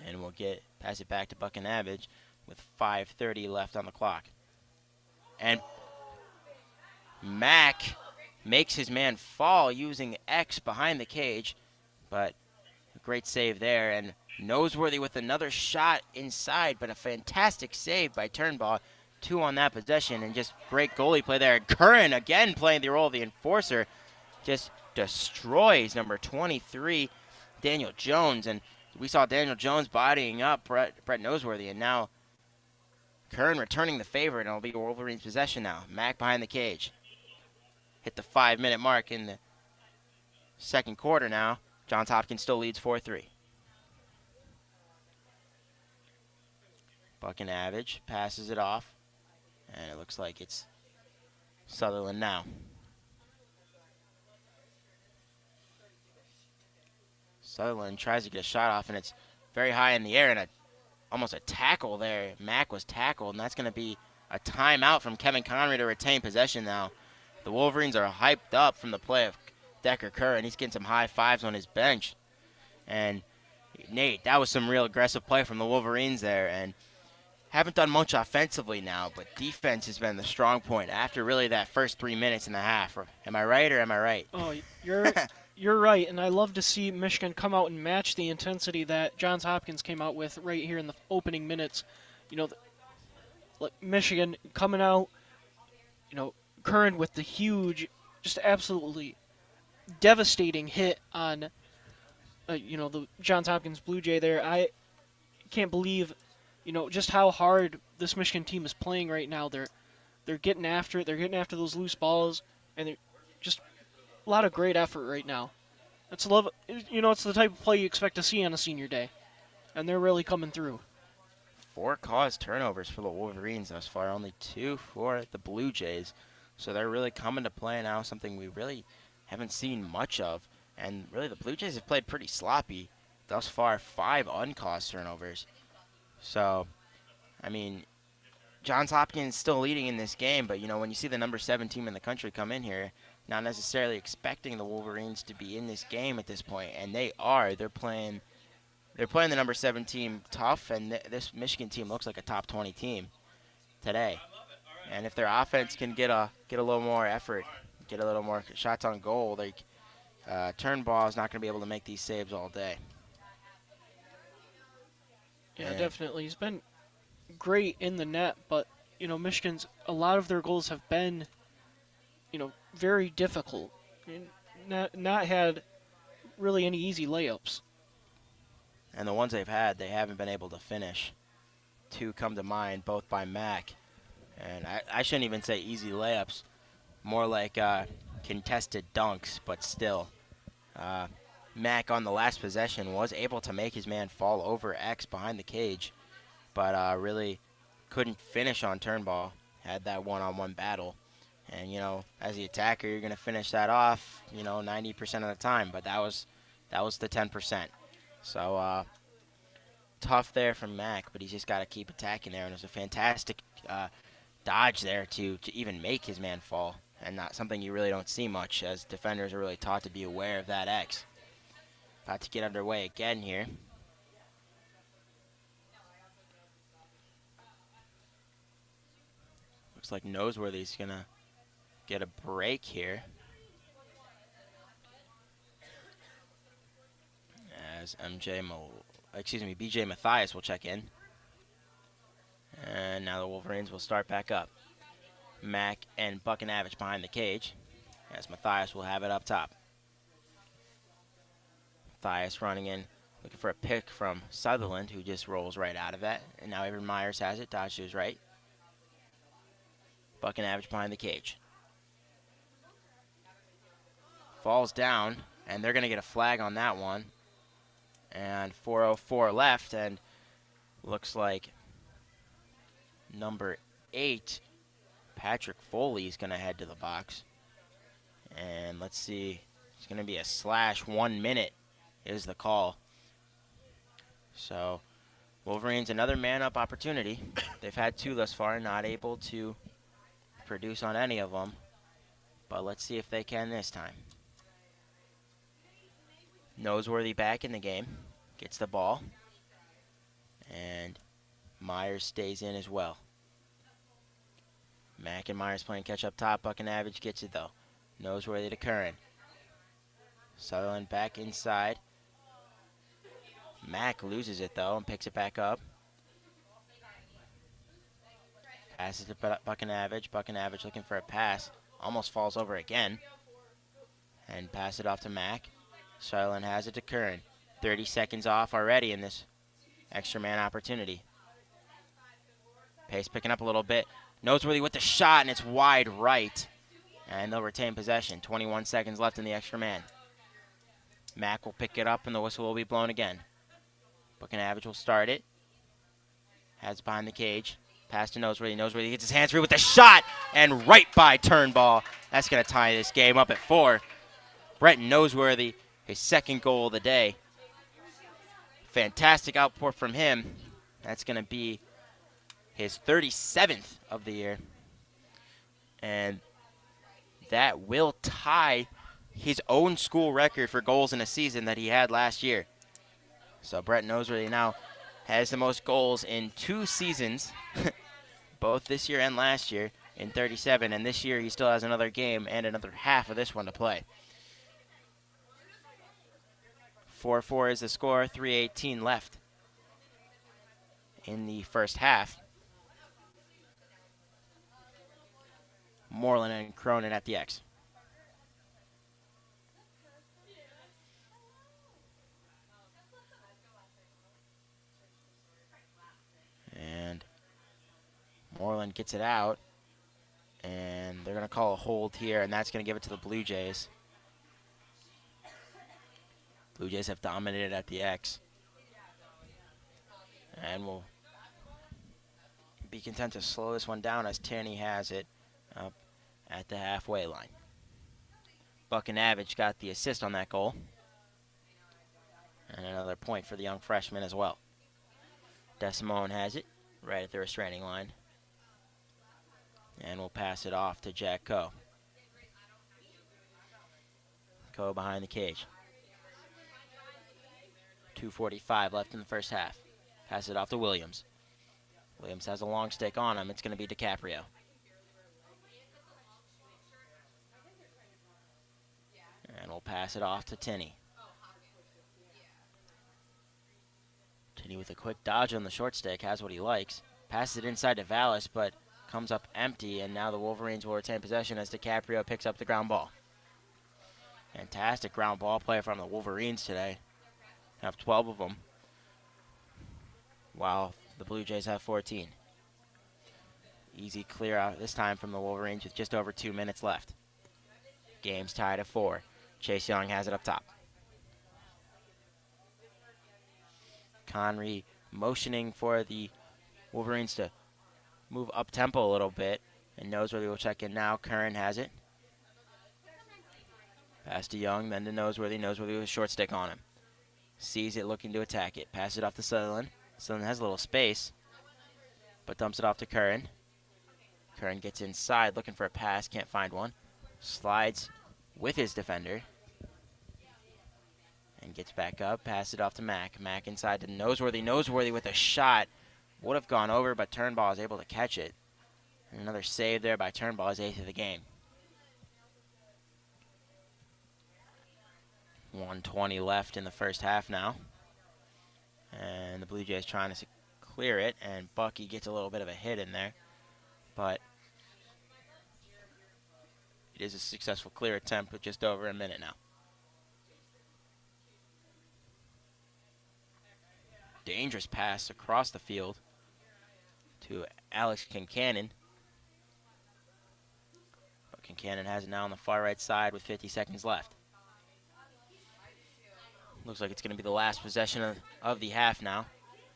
And we'll pass it back to Buckinavage with 5:30 left on the clock. And Mack makes his man fall using X behind the cage, but a great save there. And Noseworthy with another shot inside, but a fantastic save by Turnbaugh. 2 on that possession, and just great goalie play there. Curran again playing the role of the enforcer, just destroys number 23, Daniel Jones. And we saw Daniel Jones bodying up Brett Noseworthy, and now Curran returning the favor, and it'll be Wolverines' possession now. Mack behind the cage. Hit the 5-minute mark in the second quarter now. Johns Hopkins still leads 4-3. Buckinavage passes it off, and it looks like it's Sutherland now. Sutherland tries to get a shot off, and it's very high in the air, and almost a tackle there. Mack was tackled, and that's going to be a timeout from Kevin Conroy to retain possession now. The Wolverines are hyped up from the play of Decker Curran. He's getting some high fives on his bench. And Nate, that was some real aggressive play from the Wolverines there, and haven't done much offensively now, but defense has been the strong point after really that first 3 minutes and a half. Am I right or am I right? Oh, you're right, and I love to see Michigan come out and match the intensity that Johns Hopkins came out with right here in the opening minutes. You know, Michigan coming out, Curran with the huge, just absolutely devastating hit on, the Johns Hopkins Blue Jay there. I can't believe, just how hard this Michigan team is playing right now. They're getting after it. They're getting after those loose balls, and they're just a lot of great effort right now. It's love. It's the type of play you expect to see on a senior day, and they're really coming through. 4 caused turnovers for the Wolverines thus far, only 2 for the Blue Jays. So they're really coming to play now, something we really haven't seen much of. And really, the Blue Jays have played pretty sloppy thus far, 5 uncaused turnovers. So, I mean, Johns Hopkins still leading in this game, but when you see the number 7 team in the country come in here, not necessarily expecting the Wolverines to be in this game at this point, and they are. They're playing the number 7 team tough, and this Michigan team looks like a top 20 team today. And if their offense can get a little more effort, get a little more shots on goal, Turnball is not going to be able to make these saves all day. Yeah, definitely. He's been great in the net, but Michigan's a lot of their goals have been, very difficult, and not had really any easy layups. And the ones they've had, they haven't been able to finish. 2 come to mind, both by Mac. And I shouldn't even say easy layups, more like contested dunks, but still. Mac on the last possession was able to make his man fall over X behind the cage, but really couldn't finish on Turnball. Had that one-on-one battle. And, as the attacker, you're going to finish that off, 90% of the time, but that was the 10%. So, tough there from Mac, but he's just got to keep attacking there. And it was a fantastic dodge there to even make his man fall, and not something you really don't see much, as defenders are really taught to be aware of that X. About to get underway again here. Looks like Noseworthy's going to get a break here, as BJ Mathias will check in. And now the Wolverines will start back up. Mac and Buckinavich behind the cage, as Mathias will have it up top. Mathias running in, looking for a pick from Sutherland, who just rolls right out of that. And now Avery Myers has it, dodge to his right. Buckinavich behind the cage. Falls down, and they're going to get a flag on that one. And 4:04 left, and looks like number 8, Patrick Foley, is going to head to the box. And let's see, it's going to be a slash. 1 minute is the call. So Wolverines, another man-up opportunity. They've had 2 thus far, not able to produce on any of them. But let's see if they can this time. Noseworthy back in the game, gets the ball, and Myers stays in as well. Mack and Myers playing catch up top. Buckinavich gets it though. Noseworthy to Curran. Sutherland back inside. Mack loses it though and picks it back up. Passes to Buckinavich. Buckinavich looking for a pass. Almost falls over again. And pass it off to Mack. Sutherland has it to Curran. 30 seconds off already in this extra man opportunity. Pace picking up a little bit. Noseworthy with the shot, and it's wide right. And they'll retain possession. 21 seconds left in the extra man. Mack will pick it up, and the whistle will be blown again. Buckinavich will start it. Has it behind the cage. Pass to Noseworthy. Noseworthy gets his hands free with the shot, and right by Turnball. That's going to tie this game up at 4. Brett Noseworthy, his 2nd goal of the day. Fantastic output from him. That's going to be his 37th of the year. And that will tie his own school record for goals in a season that he had last year. So Brett Noseworthy now has the most goals in 2 seasons, both this year and last year, in 37. And this year he still has another game and another half of this one to play. 4-4 is the score, 3:18 left in the first half. Moreland and Cronin at the X. Moreland gets it out, and they're going to call a hold here, and that's going to give it to the Blue Jays. Blue Jays have dominated at the X, and will be content to slow this one down as Tierney has it up at the halfway line. Buckinavage got the assist on that goal, and another point for the young freshman as well. Desimone has it right at the restraining line, and we'll pass it off to Jack Coe. Coe behind the cage. 2:45 left in the first half. Pass it off to Williams. Williams has a long stick on him. It's going to be DiCaprio. And we'll pass it off to Tinney. Tinney with a quick dodge on the short stick, has what he likes. Passes it inside to Vallis, but comes up empty, and now the Wolverines will retain possession as DiCaprio picks up the ground ball. Fantastic ground ball play from the Wolverines today. Have 12 of them, while the Blue Jays have 14. Easy clear out this time from the Wolverines with just over 2 minutes left. Game's tied at 4. Chase Young has it up top. Connery motioning for the Wolverines to move up tempo a little bit, and Noseworthy will check in now. Curran has it. Pass to Young, then to Noseworthy. Noseworthy with a short stick on him. Sees it, looking to attack it. Pass it off to Sutherland. Sutherland has a little space, but dumps it off to Curran. Curran gets inside, looking for a pass, can't find one. Slides with his defender, and gets back up. Pass it off to Mack. Mack inside to Noseworthy. Noseworthy with a shot. Would have gone over, but Turnbull is able to catch it. And another save there by Turnbull, his 8th of the game. 1:20 left in the first half now. And the Blue Jays trying to clear it, and Bucky gets a little bit of a hit in there. But it is a successful clear attempt with just over a minute now. Dangerous pass across the field to Alex Kincannon. But Kincannon has it now on the far right side with 50 seconds left. Looks like it's going to be the last possession of the half now.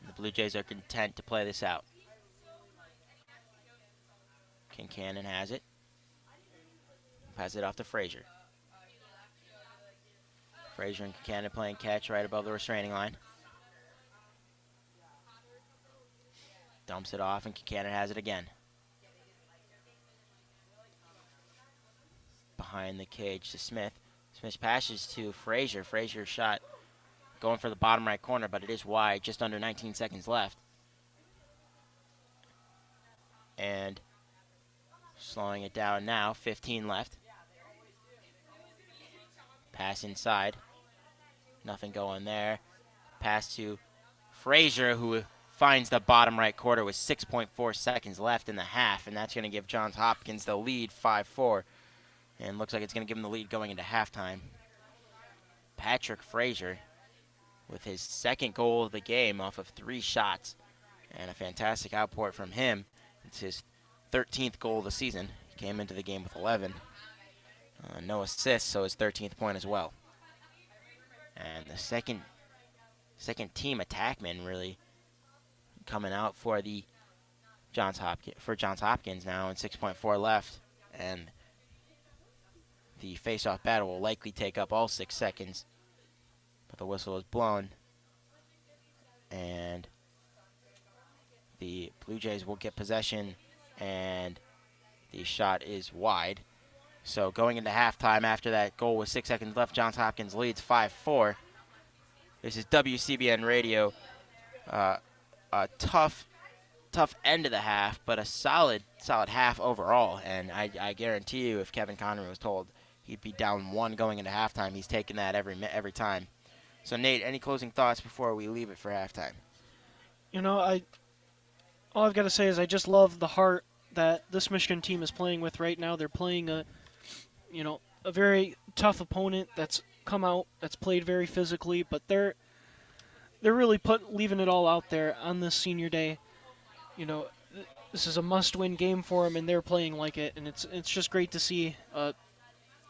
The Blue Jays are content to play this out. Kincannon has it. Pass it off to Frazier. Frazier and Kincannon playing catch right above the restraining line. Dumps it off, and Kincannon has it again. Behind the cage to Smith. Smith passes to Frazier. Frazier's shot going for the bottom right corner, but it is wide, just under 19 seconds left. And slowing it down now, 15 left. Pass inside. Nothing going there. Pass to Frazier, who finds the bottom right corner with 6.4 seconds left in the half, and that's going to give Johns Hopkins the lead, 5-4. And looks like it's going to give him the lead going into halftime. Patrick Frazier with his second goal of the game off of 3 shots, and a fantastic output from him. It's his 13th goal of the season. He came into the game with 11. No assists, so his 13th point as well. And the second team attackman really coming out for the Johns Hopkins now, and 6.4 left, and the face-off battle will likely take up all 6 seconds. But the whistle is blown, and the Blue Jays will get possession, and the shot is wide. So going into halftime after that goal with 6 seconds left, Johns Hopkins leads 5-4. This is WCBN Radio. A tough end of the half, but a solid half overall. And I guarantee you, if Kevin Connery was told he'd be down 1 going into halftime, he's taking that every time. So Nate, any closing thoughts before we leave it for halftime? You know, all I've got to say is I just love the heart that this Michigan team is playing with right now. They're playing a very tough opponent that's come out, that's played very physically, but they're really leaving it all out there on this senior day. You know, This is a must-win game for them, and they're playing like it, and it's just great to see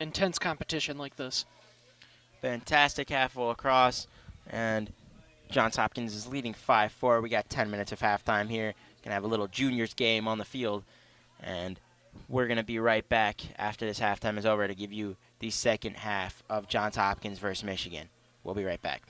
intense competition like this. Fantastic half of lacrosse, and Johns Hopkins is leading 5-4. We got 10 minutes of halftime here. Gonna have a little juniors game on the field, and we're gonna be right back after this halftime is over to give you the second half of Johns Hopkins versus Michigan. We'll be right back.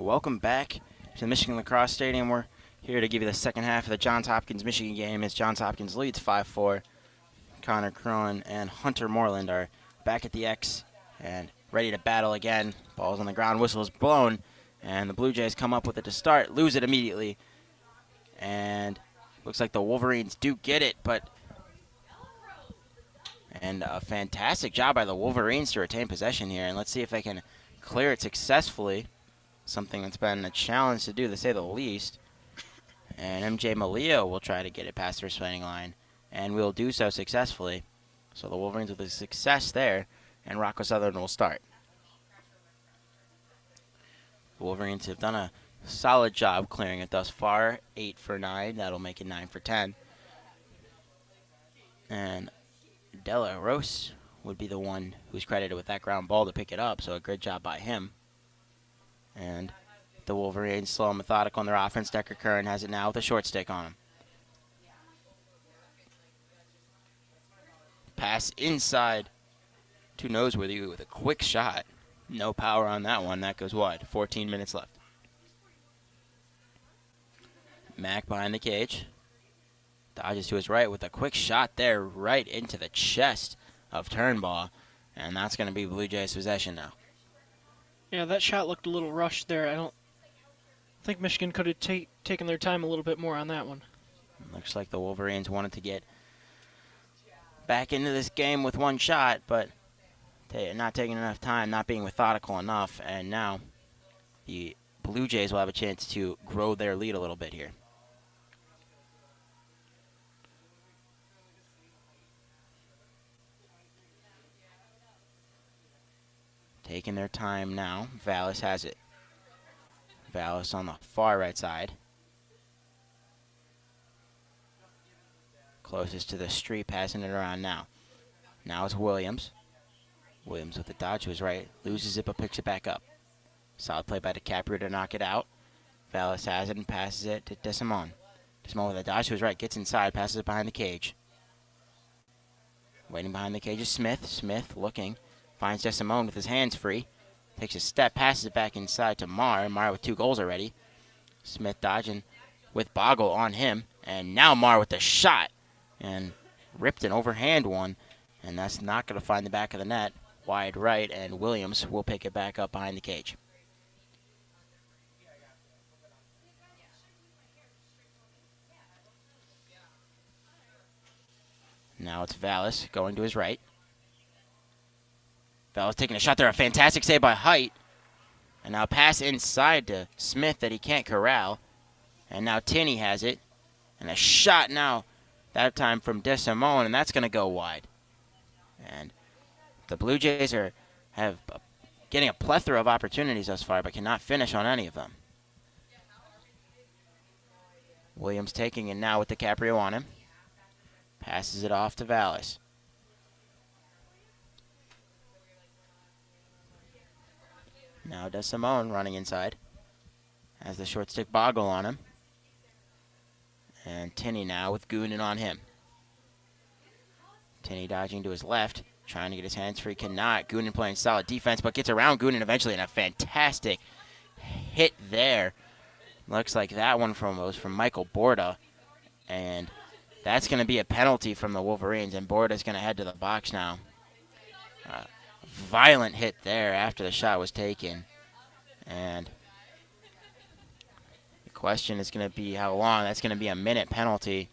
Welcome back to the Michigan Lacrosse Stadium. We're here to give you the second half of the Johns Hopkins Michigan game as Johns Hopkins leads 5-4. Connor Cron and Hunter Moreland are back at the X and ready to battle again. Ball's on the ground, whistle is blown, and the Blue Jays come up with it to start, lose it immediately. And looks like the Wolverines do get it, and a fantastic job by the Wolverines to retain possession here. And let's see if they can clear it successfully. Something that's been a challenge to do, to say the least. And MJ Malia will try to get it past their swinging line, and will do so successfully. So the Wolverines with a success there, and Rocco Southern will start. The Wolverines have done a solid job clearing it thus far. 8 for 9. That'll make it 9 for 10. And Dela Rose would be the one who's credited with that ground ball to pick it up, so a good job by him. And the Wolverines slow and methodical on their offense. Decker Curran has it now with a short stick on him. Pass inside to Noseworthy with a quick shot. No power on that one. That goes wide. 14 minutes left. Mack behind the cage. Dodges to his right with a quick shot there right into the chest of Turnbaugh. And that's going to be Blue Jays possession now. Yeah, that shot looked a little rushed there. I think Michigan could have taken their time a little bit more on that one. Looks like the Wolverines wanted to get back into this game with one shot, but they're not taking enough time, not being methodical enough, and now the Blue Jays will have a chance to grow their lead a little bit here. Taking their time now. Vallis has it. Vallis on the far right side. Closest to the street, passing it around now. Now it's Williams. Williams with the dodge to his right. Loses it, but picks it back up. Solid play by DiCaprio to knock it out. Vallis has it and passes it to DeSimone. DeSimone with a dodge to his right. Gets inside, passes it behind the cage. Waiting behind the cage is Smith. Smith looking. Finds DeSimone with his hands free. Takes a step, passes it back inside to Marr. Marr with 2 goals already. Smith dodging with Boggle on him. And now Marr with the shot. And ripped an overhand one. And that's not going to find the back of the net. Wide right, and Williams will pick it back up behind the cage. Now it's Vallis going to his right. Vallis taking a shot there. A fantastic save by Height. And now pass inside to Smith that he can't corral. And now Tinney has it. And a shot now, that time from DeSimone, and that's going to go wide. And the Blue Jays have getting a plethora of opportunities thus far, but cannot finish on any of them. Williams taking it now with DiCaprio on him. Passes it off to Vallis. Now DeSimone running inside. Has the short stick Boggle on him. And Tinney now with Goonan on him. Tinney dodging to his left. Trying to get his hands free. Cannot. Goonan playing solid defense, but gets around Goonan eventually. And a fantastic hit there. Looks like that one was from Michael Borda. And that's going to be a penalty from the Wolverines. And Borda's going to head to the box now. Violent hit there after the shot was taken. And the question is going to be how long. That's going to be a minute penalty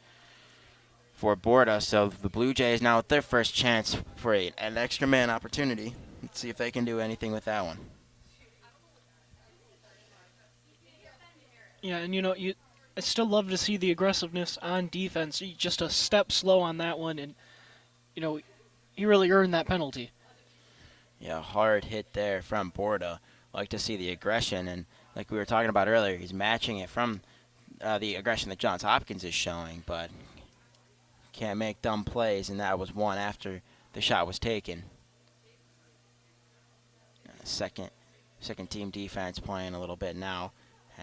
for Borda. So the Blue Jays now with their first chance for an extra man opportunity. Let's see if they can do anything with that one. Yeah, and I still love to see the aggressiveness on defense. Just a step slow on that one, and he really earned that penalty. Yeah, hard hit there from Borda. Like to see the aggression, and like we were talking about earlier, he's matching it from the aggression that Johns Hopkins is showing, but can't make dumb plays, and that was one after the shot was taken. Second team defense playing a little bit now.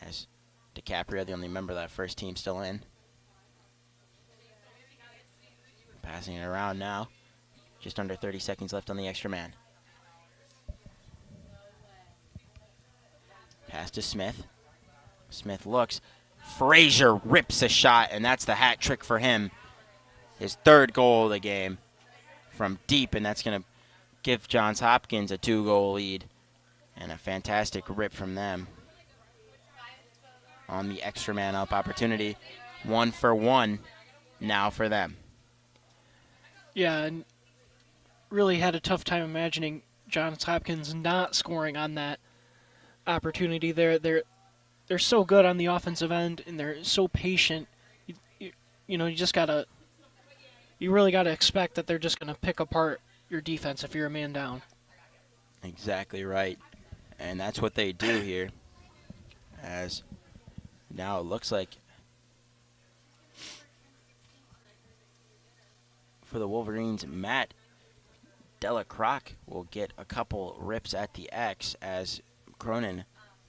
Has DiCaprio, the only member of that first team, still in. Passing it around now. Just under 30 seconds left on the extra man. Pass to Smith. Smith looks. Frazier rips a shot, and that's the hat trick for him. His third goal of the game from deep, and that's going to give Johns Hopkins a 2-goal lead. And a fantastic rip from them on the extra man up opportunity. 1-for-1 now for them. Yeah, and really had a tough time imagining Johns Hopkins not scoring on that opportunity there. They're so good on the offensive end, and they're so patient. You know, you really gotta expect that they're just gonna pick apart your defense if you're a man down. Exactly right, and that's what they do here. As now it looks like for the Wolverines, Matt Delacroix will get a couple rips at the X as Cronin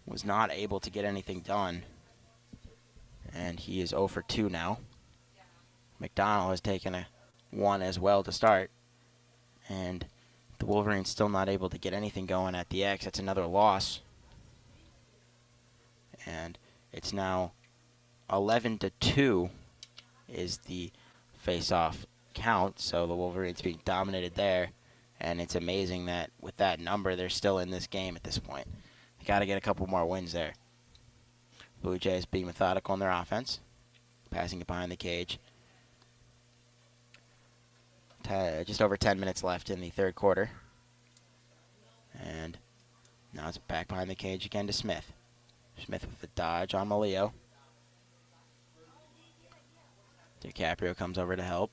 was not able to get anything done. And he is 0 for 2 now. McDonald has taken a 1 as well to start. And the Wolverines still not able to get anything going at the X. That's another loss. And it's now 11-2 is the face-off count. So the Wolverines being dominated there. And it's amazing that with that number, they're still in this game at this point. They got to get a couple more wins there. Blue Jays being methodical in their offense. Passing it behind the cage. Just over 10 minutes left in the third quarter. And now it's back behind the cage again to Smith. Smith with the dodge on Malio. DiCaprio comes over to help.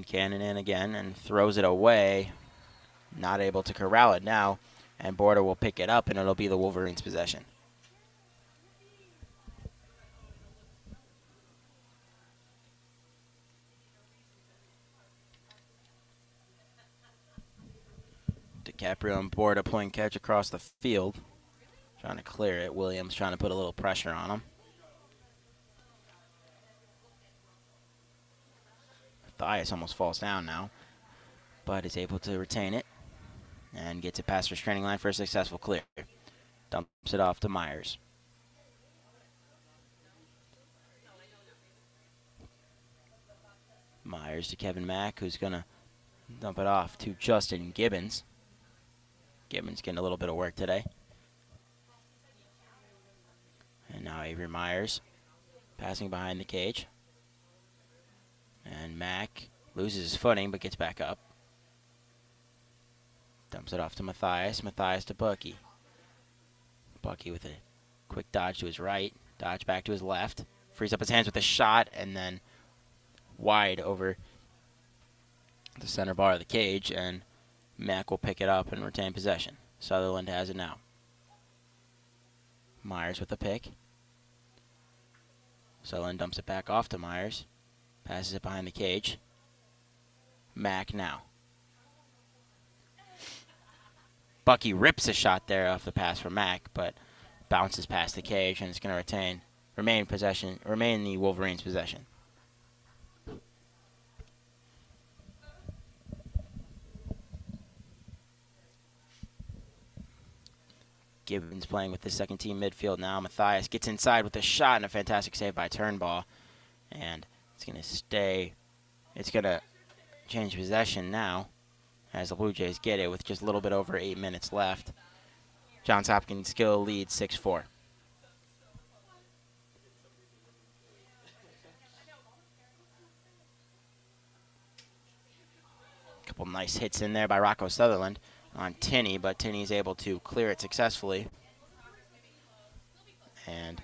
Cannon in again and throws it away. Not able to corral it now. And Border will pick it up, and it'll be the Wolverines' possession. DiCaprio and Border playing catch across the field. Trying to clear it. Williams trying to put a little pressure on him. Mathias almost falls down now, but is able to retain it and gets it past the restraining line for a successful clear. Dumps it off to Myers. Myers to Kevin Mack, who's going to dump it off to Justin Gibbons. Gibbons getting a little bit of work today. And now Avery Myers passing behind the cage. And Mack loses his footing but gets back up. Dumps it off to Mathias. Mathias to Bucky. Bucky with a quick dodge to his right. Dodge back to his left. Frees up his hands with a shot and then wide over the center bar of the cage. And Mack will pick it up and retain possession. Sutherland has it now. Myers with a pick. Sutherland dumps it back off to Myers. Passes it behind the cage. Mack now. Bucky rips a shot there off the pass from Mack, but bounces past the cage and it's going to remain the Wolverines' possession. Gibbons playing with the second team midfield now. Mathias gets inside with a shot and a fantastic save by Turnbull. And it's going to stay. It's going to change possession now as the Blue Jays get it with just a little bit over 8 minutes left. Johns Hopkins still leads 6-4. Couple nice hits in there by Rocco Sutherland on Tinney, but Tinney's able to clear it successfully. And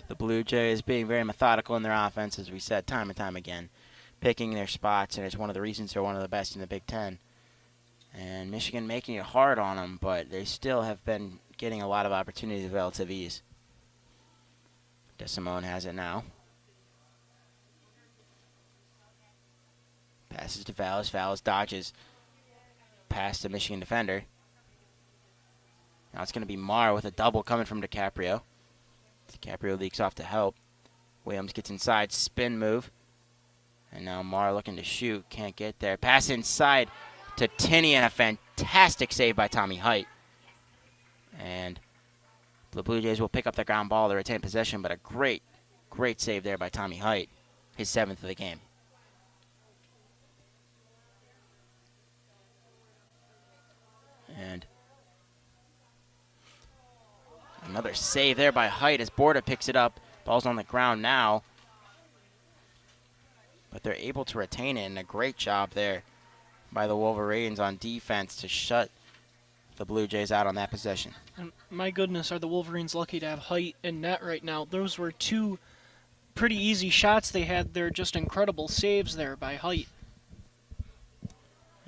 the Blue Jays being very methodical in their offense, as we said time and time again, picking their spots, and it's one of the reasons they're one of the best in the Big Ten. And Michigan making it hard on them, but they still have been getting a lot of opportunities with relative ease. DeSimone has it now. Passes to Valles. Valles dodges past the Michigan defender. Now it's going to be Marr with a double coming from DiCaprio. DiCaprio leaks off to help. Williams gets inside, spin move. And now Marr looking to shoot, can't get there. Pass inside to Tinney, and a fantastic save by Tommy Height. And the Blue Jays will pick up the ground ball to retain possession, but a great save there by Tommy Height, his 7th of the game. And another save there by Height as Borda picks it up. Ball's on the ground now. But they're able to retain it, and a great job there by the Wolverines on defense to shut the Blue Jays out on that possession. And my goodness, are the Wolverines lucky to have Height in net right now. Those were 2 pretty easy shots they had there, just incredible saves there by Height.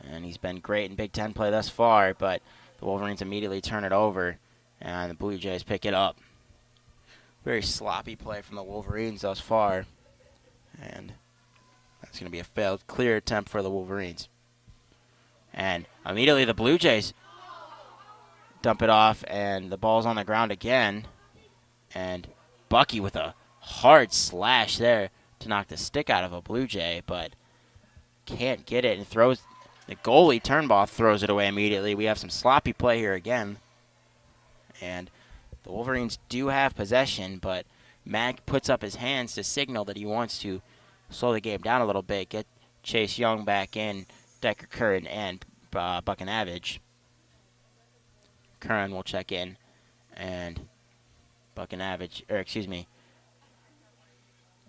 And he's been great in Big Ten play thus far, but the Wolverines immediately turn it over, and the Blue Jays pick it up. Very sloppy play from the Wolverines thus far, and that's going to be a failed clear attempt for the Wolverines. And immediately the Blue Jays dump it off, and the ball's on the ground again, and Bucky with a hard slash there to knock the stick out of a Blue Jay, but can't get it, and throws. The goalie, Turnbaugh, throws it away immediately. We have some sloppy play here again. And the Wolverines do have possession, but Mack puts up his hands to signal that he wants to slow the game down a little bit, get Chase Young back in, Decker Curran, and Buchanavage. Curran will check in, and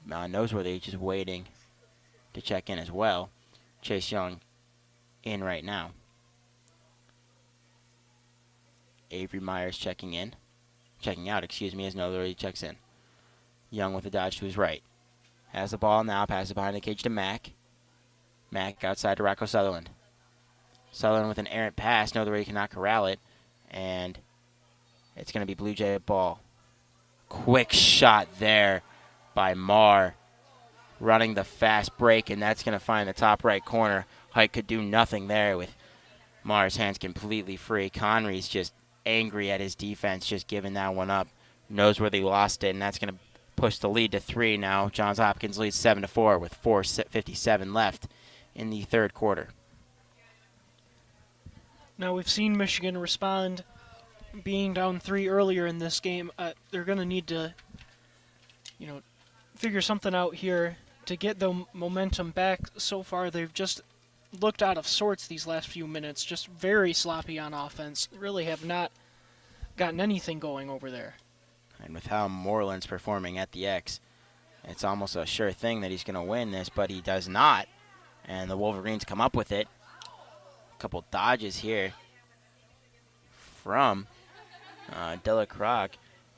Noseworthy just waiting to check in as well. Chase Young in right now. Avery Myers checking out, as Noseworthy checks in. Young with a dodge to his right. Has the ball now, passes it behind the cage to Mack. Mack outside to Rocco Sutherland. Sutherland with an errant pass, Noseworthy cannot corral it, and it's going to be Blue Jay ball. Quick shot there by Marr, running the fast break, and that's going to find the top right corner. Height could do nothing there with Marr's hands completely free. Connery's just angry at his defense, just giving that one up. Noseworthy lost it, and that's going to push the lead to 3 now. Johns Hopkins leads 7-4 with 4:57 left in the third quarter. Now we've seen Michigan respond, being down 3 earlier in this game. They're going to need to, figure something out here to get the momentum back. So far, they've just looked out of sorts these last few minutes, just very sloppy on offense. Really have not gotten anything going over there. And with how Moreland's performing at the X, it's almost a sure thing that he's going to win this, but he does not. And the Wolverines come up with it. A couple dodges here from Delacroix,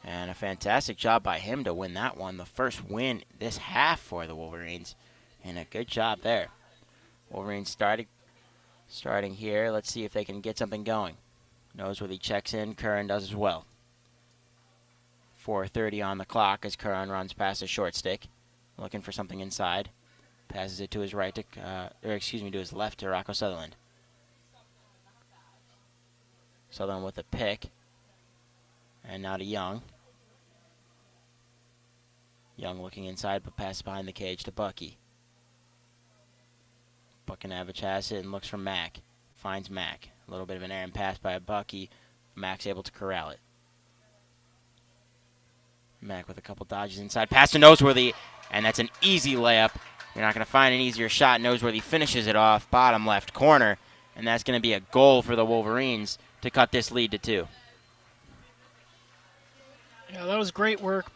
and a fantastic job by him to win that one. The first win this half for the Wolverines, and a good job there. Wolverines starting here. Let's see if they can get something going. Noseworthy checks in. Curran does as well. 4:30 on the clock as Curran runs past a short stick, looking for something inside. Passes it to his right to his left to Rocco Sutherland. Sutherland with a pick, and now to Young. Young looking inside, but passes behind the cage to Bucky. Buchanavich has it and looks for Mack. Finds Mack. A little bit of an errant pass by Bucky. Mack's able to corral it. Mack with a couple dodges inside. Pass to Noseworthy, and that's an easy layup. You're not going to find an easier shot. Noseworthy finishes it off, bottom left corner, and that's going to be a goal for the Wolverines to cut this lead to 2. Yeah, that was great work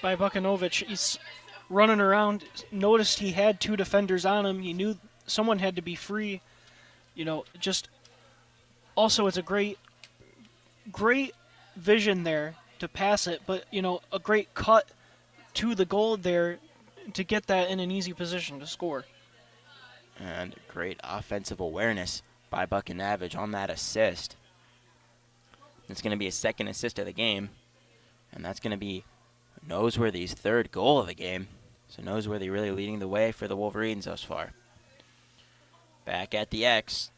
by Buchanavich. He's running around, noticed he had 2 defenders on him. He knew someone had to be free. Just also it's a great vision there to pass it, but a great cut to the goal there to get that in an easy position to score. And great offensive awareness by Buchanavich on that assist. It's going to be his second assist of the game, and that's going to be Noseworthy's third goal of the game. So Noseworthy really leading the way for the Wolverines thus far. Back at the X.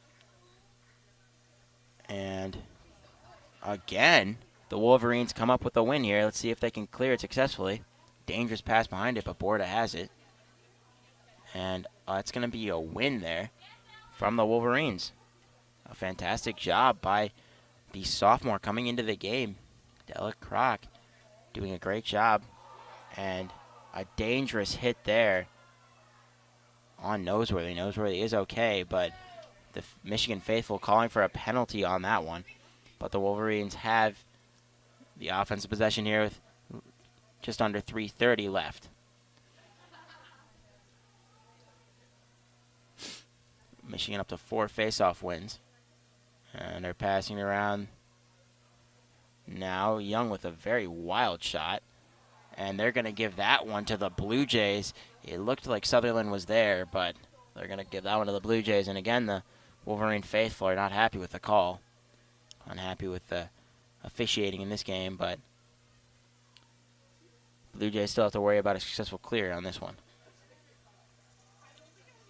And again, the Wolverines come up with a win here. Let's see if they can clear it successfully. Dangerous pass behind it, but Borda has it. And it's going to be a win there from the Wolverines. A fantastic job by the sophomore coming into the game. Della Croc doing a great job. And a dangerous hit there on Noseworthy. Noseworthy is okay, but the Michigan faithful calling for a penalty on that one. But the Wolverines have the offensive possession here with just under 3:30 left. Michigan up to 4 face-off wins. And they're passing around now. Young with a very wild shot. And they're going to give that one to the Blue Jays. It looked like Sutherland was there, but they're going to give that one to the Blue Jays. And again, the Wolverine faithful are not happy with the call. Unhappy with the officiating in this game, but Blue Jays still have to worry about a successful clear on this one.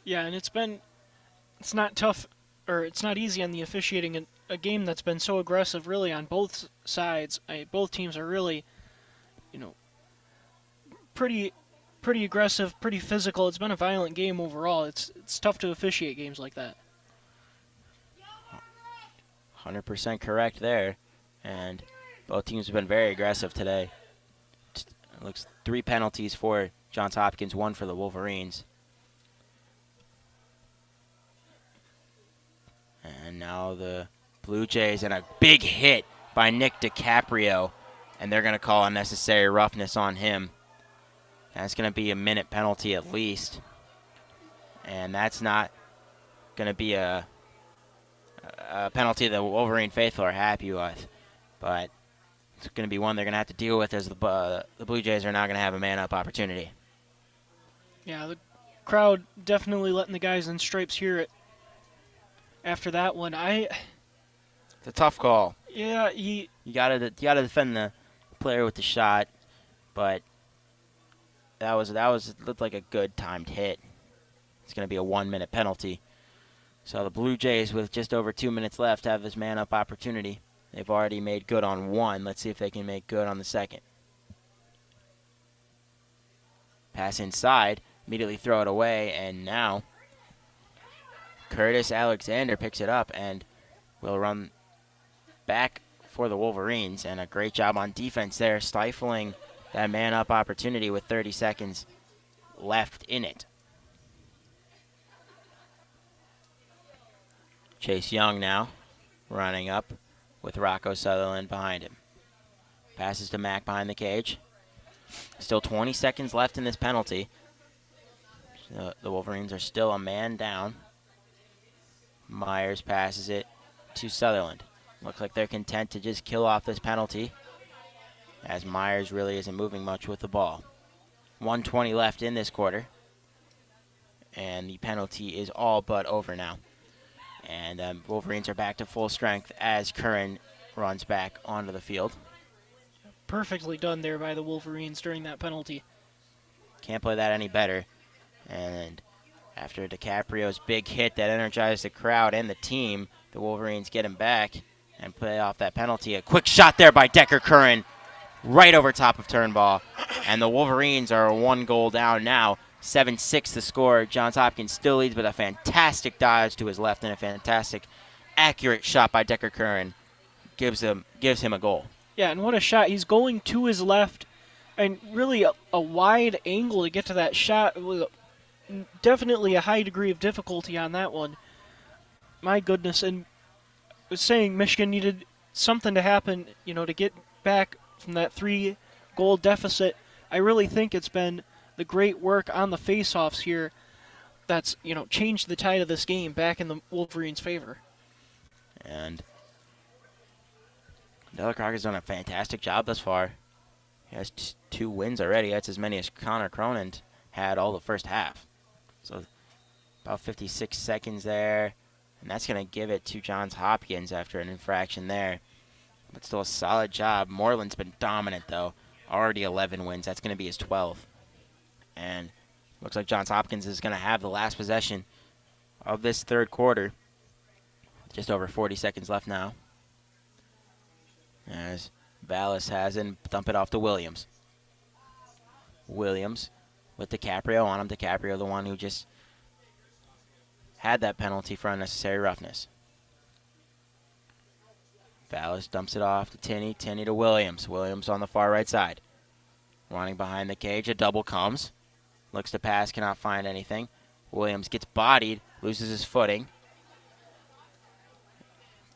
Yeah, and it's not tough, or it's not easy on the officiating in a game that's been so aggressive really on both sides. Both teams are really, pretty aggressive, pretty physical. It's been a violent game overall. It's tough to officiate games like that. 100% correct there. And both teams have been very aggressive today. It looks 3 penalties for Johns Hopkins, 1 for the Wolverines. And now the Blue Jays, and a big hit by Nick DiCaprio. And they're going to call unnecessary roughness on him. That's going to be a minute penalty at least. And that's not going to be a penalty the Wolverine faithful are happy with. But it's going to be one they're going to have to deal with, as the Blue Jays are now going to have a man-up opportunity. Yeah, the crowd definitely letting the guys in stripes hear it after that one. It's a tough call. Yeah, you gotta defend the player with the shot, but that looked like a good timed hit. It's going to be a 1-minute penalty. So the Blue Jays, with just over 2 minutes left, have this man-up opportunity. They've already made good on one. Let's see if they can make good on the second. Pass inside, immediately throw it away, and now Curtis Alexander picks it up and will run back for the Wolverines. And a great job on defense there, stifling that man-up opportunity with 30 seconds left in it. Chase Young now running up with Rocco Sutherland behind him. Passes to Mack behind the cage. Still 20 seconds left in this penalty. The Wolverines are still a man down. Myers passes it to Sutherland. Looks like they're content to just kill off this penalty, as Myers really isn't moving much with the ball. 1:20 left in this quarter. And the penalty is all but over now. And Wolverines are back to full strength as Curran runs back onto the field. Perfectly done there by the Wolverines during that penalty. Can't play that any better. And after DiCaprio's big hit that energized the crowd and the team, the Wolverines get him back and play off that penalty. A quick shot there by Decker Curran right over top of Turnball. And the Wolverines are 1 goal down now. 7-6 the score. Johns Hopkins still leads, but a fantastic dodge to his left and a fantastic accurate shot by Decker Curran gives him a goal. Yeah, and what a shot. He's going to his left, and really a wide angle to get to that shot. It was definitely a high degree of difficulty on that one. My goodness, and I was saying Michigan needed something to happen, to get back from that 3-goal deficit. I really think it's been the great work on the face-offs here that's, changed the tide of this game back in the Wolverines' favor. And Della Croc has done a fantastic job thus far. He has 2 wins already. That's as many as Connor Cronin had all the first half. So about 56 seconds there. And that's going to give it to Johns Hopkins after an infraction there. But still a solid job. Moreland's been dominant, though. Already 11 wins. That's going to be his 12th. And looks like Johns Hopkins is going to have the last possession of this third quarter. Just over 40 seconds left now. As Vallis has it, dump it off to Williams. Williams with DiCaprio on him. DiCaprio, the one who just had that penalty for unnecessary roughness. Vallis dumps it off to Tinney. Tinney to Williams. Williams on the far right side. Running behind the cage. A double comes. Looks to pass. Cannot find anything. Williams gets bodied. Loses his footing.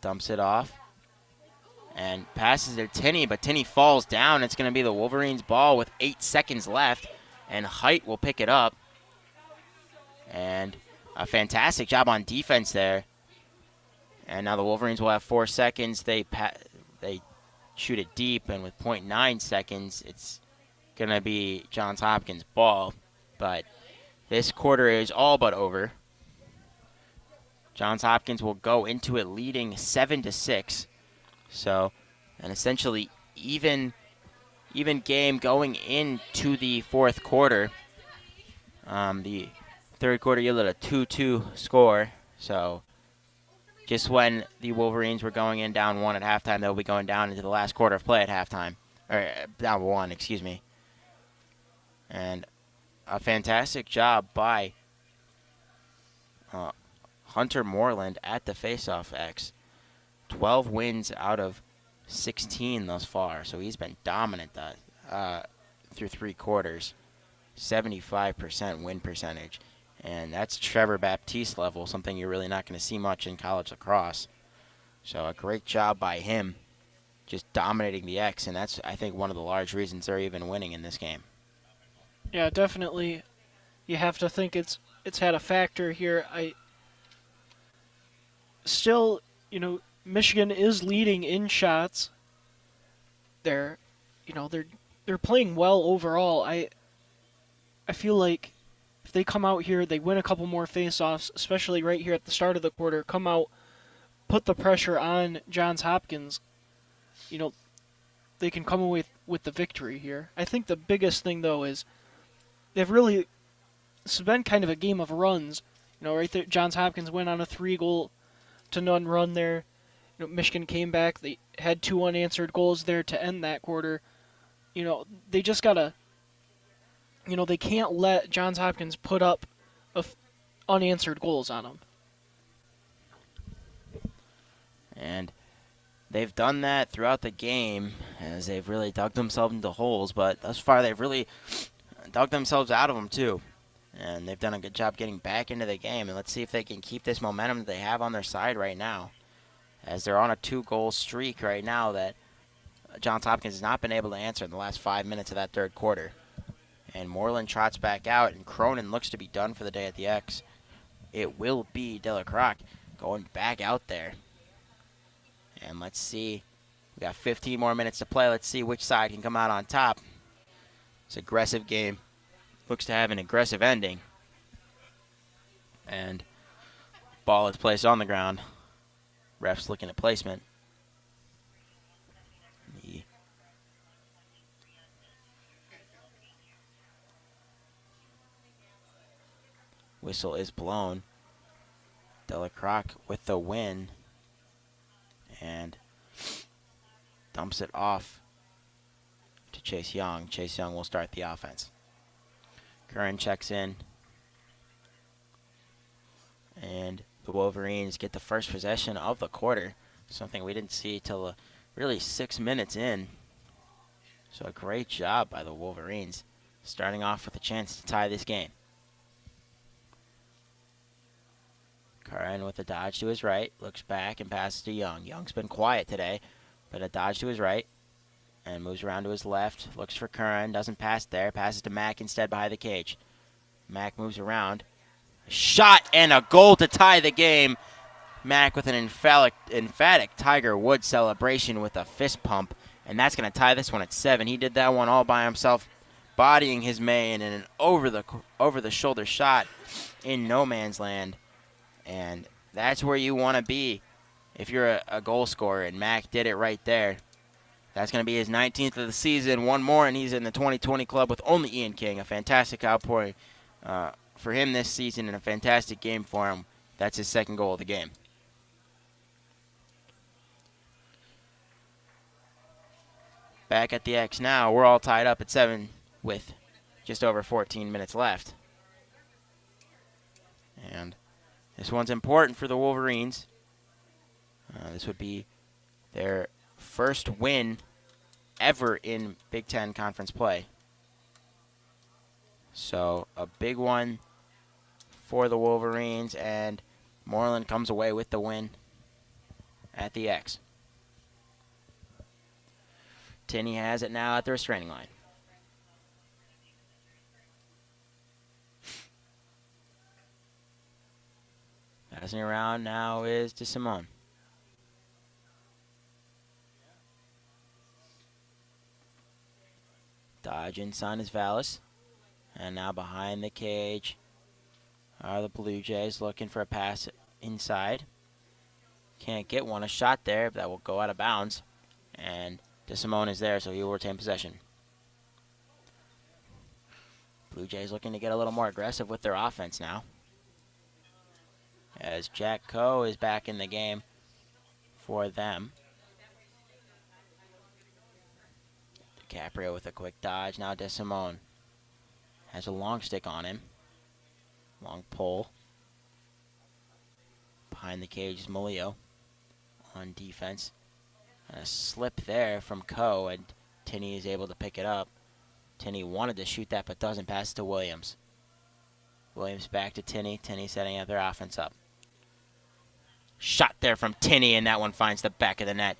Dumps it off. And passes to Tinney, but Tinney falls down. It's going to be the Wolverines' ball with 8 seconds left. And Height will pick it up. And a fantastic job on defense there. And now the Wolverines will have 4 seconds. They shoot it deep, and with 0.9 seconds, it's going to be Johns Hopkins' ball. But this quarter is all but over. Johns Hopkins will go into it leading 7-6. So, an essentially even game going into the fourth quarter. The third quarter yielded a 2-2 score. So, just when the Wolverines were going in down 1 at halftime, they'll be going down into the last quarter of play at halftime. Or down 1, excuse me. And a fantastic job by Hunter Moreland at the faceoff X. 12 wins out of 16 thus far, so he's been dominant through 3 quarters. 75% win percentage, and that's Trevor Baptiste level, something you're really not going to see much in college lacrosse. So a great job by him, just dominating the X, and that's, I think, one of the large reasons they're even winning in this game. Yeah, definitely. You have to think it's had a factor here. Still, Michigan is leading in shots. They're playing well overall. I feel like if they come out here, they win a couple more face-offs, especially right here at the start of the quarter, come out, put the pressure on Johns Hopkins, they can come away with the victory here. I think the biggest thing, though, is this has been kind of a game of runs. Right there, Johns Hopkins went on a 3-goal-to-none run there. Michigan came back. They had 2 unanswered goals there to end that quarter. They just gotta. They can't let Johns Hopkins put up unanswered goals on them. And they've done that throughout the game as they've really dug themselves into holes, but thus far they've really dug themselves out of them too. And they've done a good job getting back into the game. And let's see if they can keep this momentum that they have on their side right now, as they're on a 2-goal streak right now that Johns Hopkins has not been able to answer in the last 5 minutes of that third quarter. And Moreland trots back out, and Cronin looks to be done for the day at the X. It will be Delacroix going back out there. And let's see. We got 15 more minutes to play. Let's see which side can come out on top. It's an aggressive game. Looks to have an aggressive ending. And ball is placed on the ground. Refs looking at placement. The whistle is blown. Delacroix with the win. And dumps it off to Chase Young. Chase Young will start the offense. Curran checks in. And the Wolverines get the first possession of the quarter, something we didn't see till really 6 minutes in. So a great job by the Wolverines, starting off with a chance to tie this game. Curran with a dodge to his right, looks back and passes to Young. Young's been quiet today, but a dodge to his right and moves around to his left, looks for Curran, doesn't pass there, passes to Mack instead behind the cage. Mack moves around. Shot and a goal to tie the game. Mack with an emphatic Tiger Woods celebration with a fist pump, and that's going to tie this one at 7. He did that one all by himself, bodying his man in an over-the-shoulder shot in no man's land. And that's where you want to be if you're a goal scorer, and Mack did it right there. That's going to be his 19th of the season. One more, and he's in the 2020 club with only Ian King. A fantastic outpouring for him this season, and a fantastic game for him. That's his second goal of the game. Back at the X now. We're all tied up at 7 with just over 14 minutes left. And this one's important for the Wolverines. This would be their first win ever in Big Ten Conference play. So a big one for the Wolverines, and Moreland comes away with the win at the X. Tinney has it now at the restraining line. Passing around now is DeSimone. Dodge inside is Vallis. And now behind the cage are the Blue Jays looking for a pass inside. Can't get one. A shot there, but that will go out of bounds. And DeSimone is there, so he will retain possession. Blue Jays looking to get a little more aggressive with their offense now, as Jack Coe is back in the game for them. DiCaprio with a quick dodge. Now DeSimone has a long stick on him. Long pole. Behind the cage is Mulio on defense. And a slip there from Coe, and Tinney is able to pick it up. Tinney wanted to shoot that, but doesn't. Pass to Williams. Williams back to Tinney. Tinney setting up their offense up. Shot there from Tinney, and that one finds the back of the net.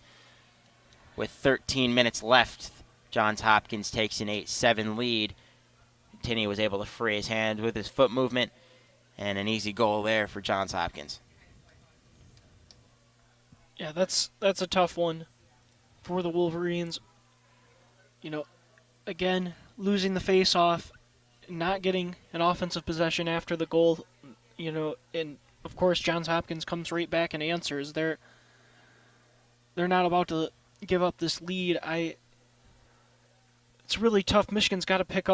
With 13 minutes left, Johns Hopkins takes an 8-7 lead. Tinney was able to free his hand with his foot movement, and an easy goal there for Johns Hopkins. Yeah, that's a tough one for the Wolverines. You know, again, losing the face-off, not getting an offensive possession after the goal, you know, and of course Johns Hopkins comes right back and answers. They're not about to give up this lead. It's really tough. Michigan's got to pick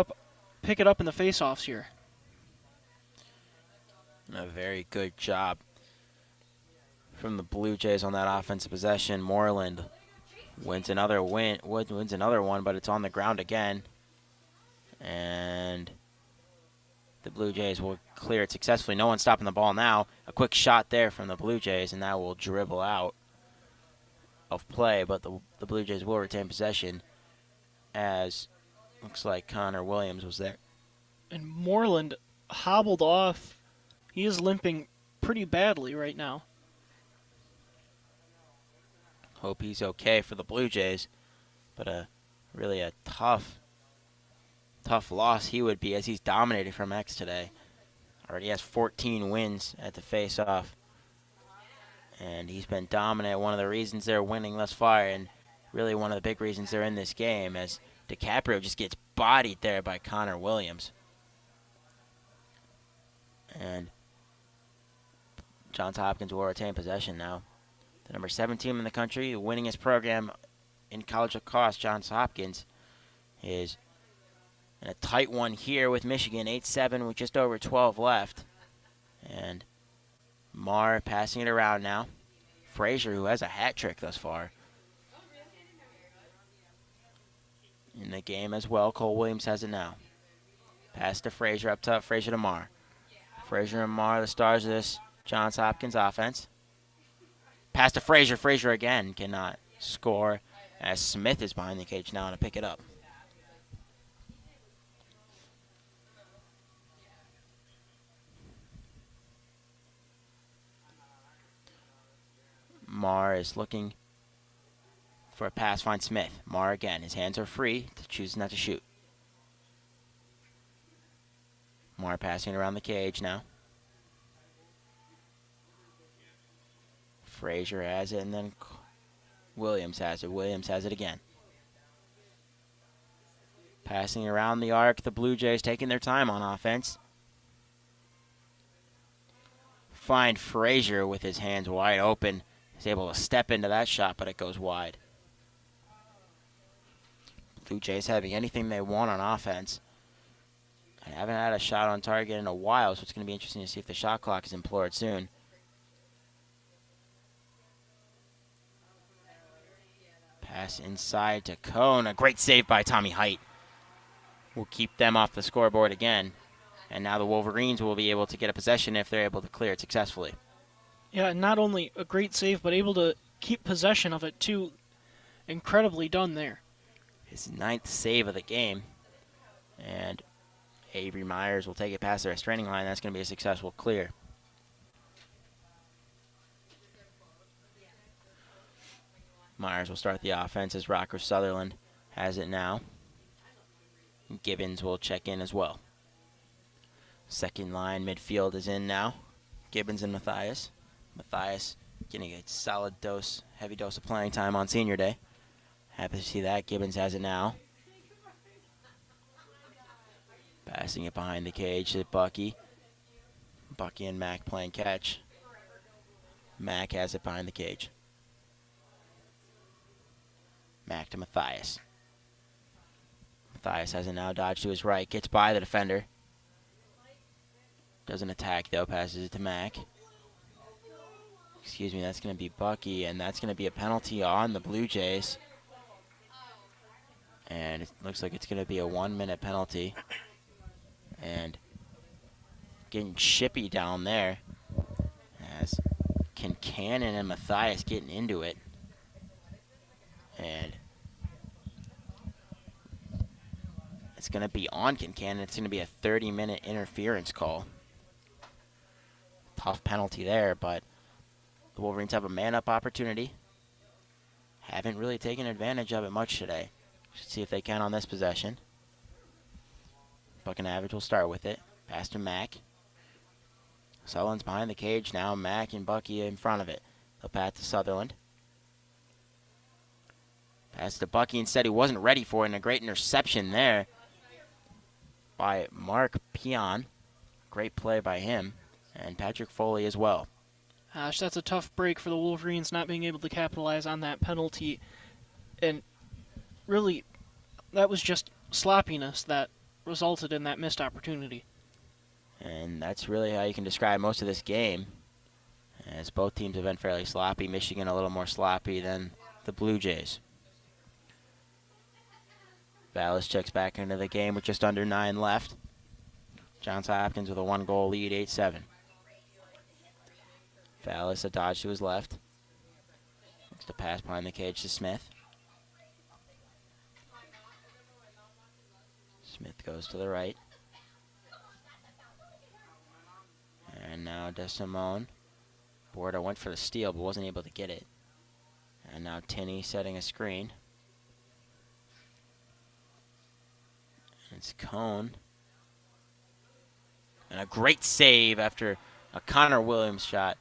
it up in the face-offs here. A very good job from the Blue Jays on that offensive possession. Moreland wins another one, but it's on the ground again. And the Blue Jays will clear it successfully. No one's stopping the ball now. A quick shot there from the Blue Jays, and that will dribble out of play, but the Blue Jays will retain possession, as looks like Connor Williams was there. And Moreland hobbled off. He is limping pretty badly right now. Hope he's okay for the Blue Jays, but really a tough loss he would be, as he's dominated from X today. Already has 14 wins at the face-off, and he's been dominant. One of the reasons they're winning thus far, and really one of the big reasons they're in this game, as DiCaprio just gets bodied there by Connor Williams. And Johns Hopkins will retain possession now. The number 7 team in the country, the winningest program in college lacrosse, Johns Hopkins, is in a tight one here with Michigan, 8-7 with just over 12 left. And Marr passing it around now. Frazier, who has a hat trick thus far in the game as well. Cole Williams has it now. Pass to Frazier up top. Frazier to Marr. Frazier and Marr, the stars of this Johns Hopkins offense. Pass to Frazier. Frazier again cannot score, as Smith is behind the cage now to pick it up. Marr is looking for a pass, finds Smith. Marr again. His hands are free, chooses not to shoot. Marr passing around the cage now. Frazier has it, and then Williams has it. Williams has it again. Passing around the arc, the Blue Jays taking their time on offense. Find Frazier with his hands wide open. He's able to step into that shot, but it goes wide. Blue Jays having anything they want on offense. I haven't had a shot on target in a while, so it's going to be interesting to see if the shot clock is implored soon. Pass inside to Cone. A great save by Tommy Height. Will keep them off the scoreboard again. And now the Wolverines will be able to get a possession if they're able to clear it successfully. Yeah, and not only a great save, but able to keep possession of it, too. Incredibly done there. His 9th save of the game. And Avery Myers will take it past the restraining line. That's going to be a successful clear. Myers will start the offense as Rocker Sutherland has it now. Gibbons will check in as well. Second line midfield is in now. Gibbons and Matthias. Matthias getting a solid dose, heavy dose of playing time on senior day. Happy to see that. Gibbons has it now. Passing it behind the cage to Bucky. Bucky and Mack playing catch. Mack has it behind the cage. Mack to Matthias. Matthias has it now, dodged to his right, gets by the defender. Doesn't attack though, passes it to Mack. Excuse me, that's going to be Bucky, and that's going to be a penalty on the Blue Jays. And it looks like it's going to be a 1-minute penalty. And getting chippy down there as Kincannon and Matthias getting into it. And it's going to be on Kincannon. It's going to be a 30-minute interference call. Tough penalty there, but the Wolverines have a man-up opportunity. Haven't really taken advantage of it much today. Should see if they can on this possession. Buck and Average will start with it. Pass to Mack. Sutherland's behind the cage now. Mack and Bucky in front of it. They'll pass to Sutherland. Pass to Bucky instead. He wasn't ready for it, and a great interception there by Mark Peon. Great play by him. And Patrick Foley as well. Gosh, that's a tough break for the Wolverines, not being able to capitalize on that penalty. And really, that was just sloppiness that resulted in that missed opportunity. And that's really how you can describe most of this game, as both teams have been fairly sloppy. Michigan a little more sloppy than the Blue Jays. Vallis checks back into the game with just under 9 left. Johns Hopkins with a 1-goal lead, 8-7. Vallis a dodge to his left. Looks to pass behind the cage to Smith. Smith goes to the right. And now DeSimone. Borda went for the steal but wasn't able to get it. And now Tinney setting a screen. It's Cone. And a great save after a Connor Williams shot.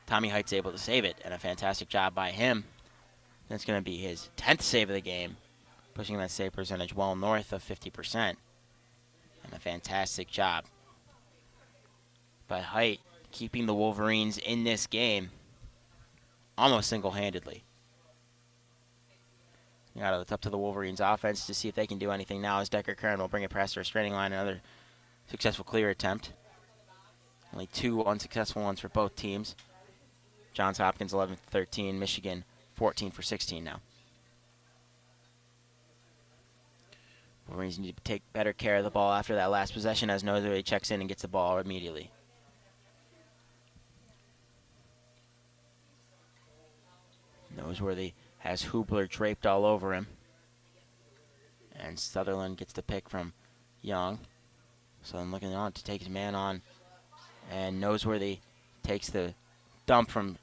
Tommy Height's able to save it, and a fantastic job by him. That's going to be his 10th save of the game, pushing that save percentage well north of 50%. And a fantastic job by Height, keeping the Wolverines in this game almost single-handedly. It's up to the Wolverines offense to see if they can do anything now, as Decker Kern will bring it past the restraining line. Another successful clear attempt. Only 2 unsuccessful ones for both teams. Johns Hopkins 11-13, Michigan 14-16 now. Wolverines need to take better care of the ball after that last possession, as Noseworthy checks in and gets the ball immediately. Noseworthy has Hubler draped all over him. And Sutherland gets the pick from Young. Sutherland looking on to take his man on. And Noseworthy takes the dump from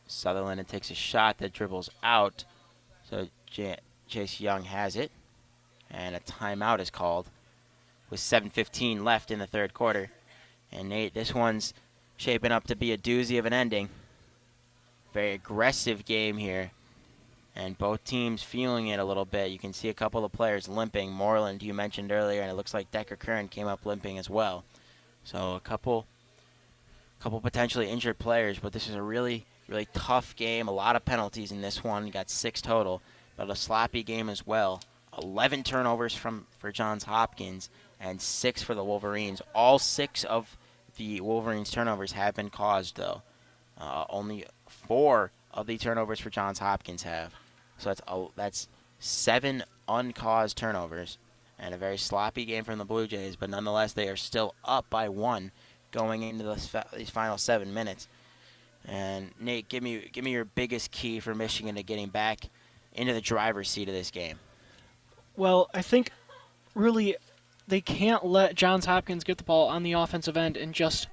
Sutherland and takes a shot that dribbles out. So Chase Young has it. And a timeout is called with 7:15 left in the third quarter. And Nate, this one's shaping up to be a doozy of an ending. Very aggressive game here. And both teams feeling it a little bit. You can see a couple of players limping. Moreland, you mentioned earlier, and it looks like Decker Kern came up limping as well. So a couple potentially injured players, but this is a really, really tough game. A lot of penalties in this one. You got 6 total, but a sloppy game as well. 11 turnovers for Johns Hopkins and 6 for the Wolverines. All 6 of the Wolverines' turnovers have been caused, though. Only 4 of the turnovers for Johns Hopkins have. So that's 7 uncaused turnovers, and a very sloppy game from the Blue Jays. But nonetheless, they are still up by 1 going into these final 7 minutes. And Nate, give me your biggest key for Michigan to getting back into the driver's seat of this game. Well, I think really they can't let Johns Hopkins get the ball on the offensive end and just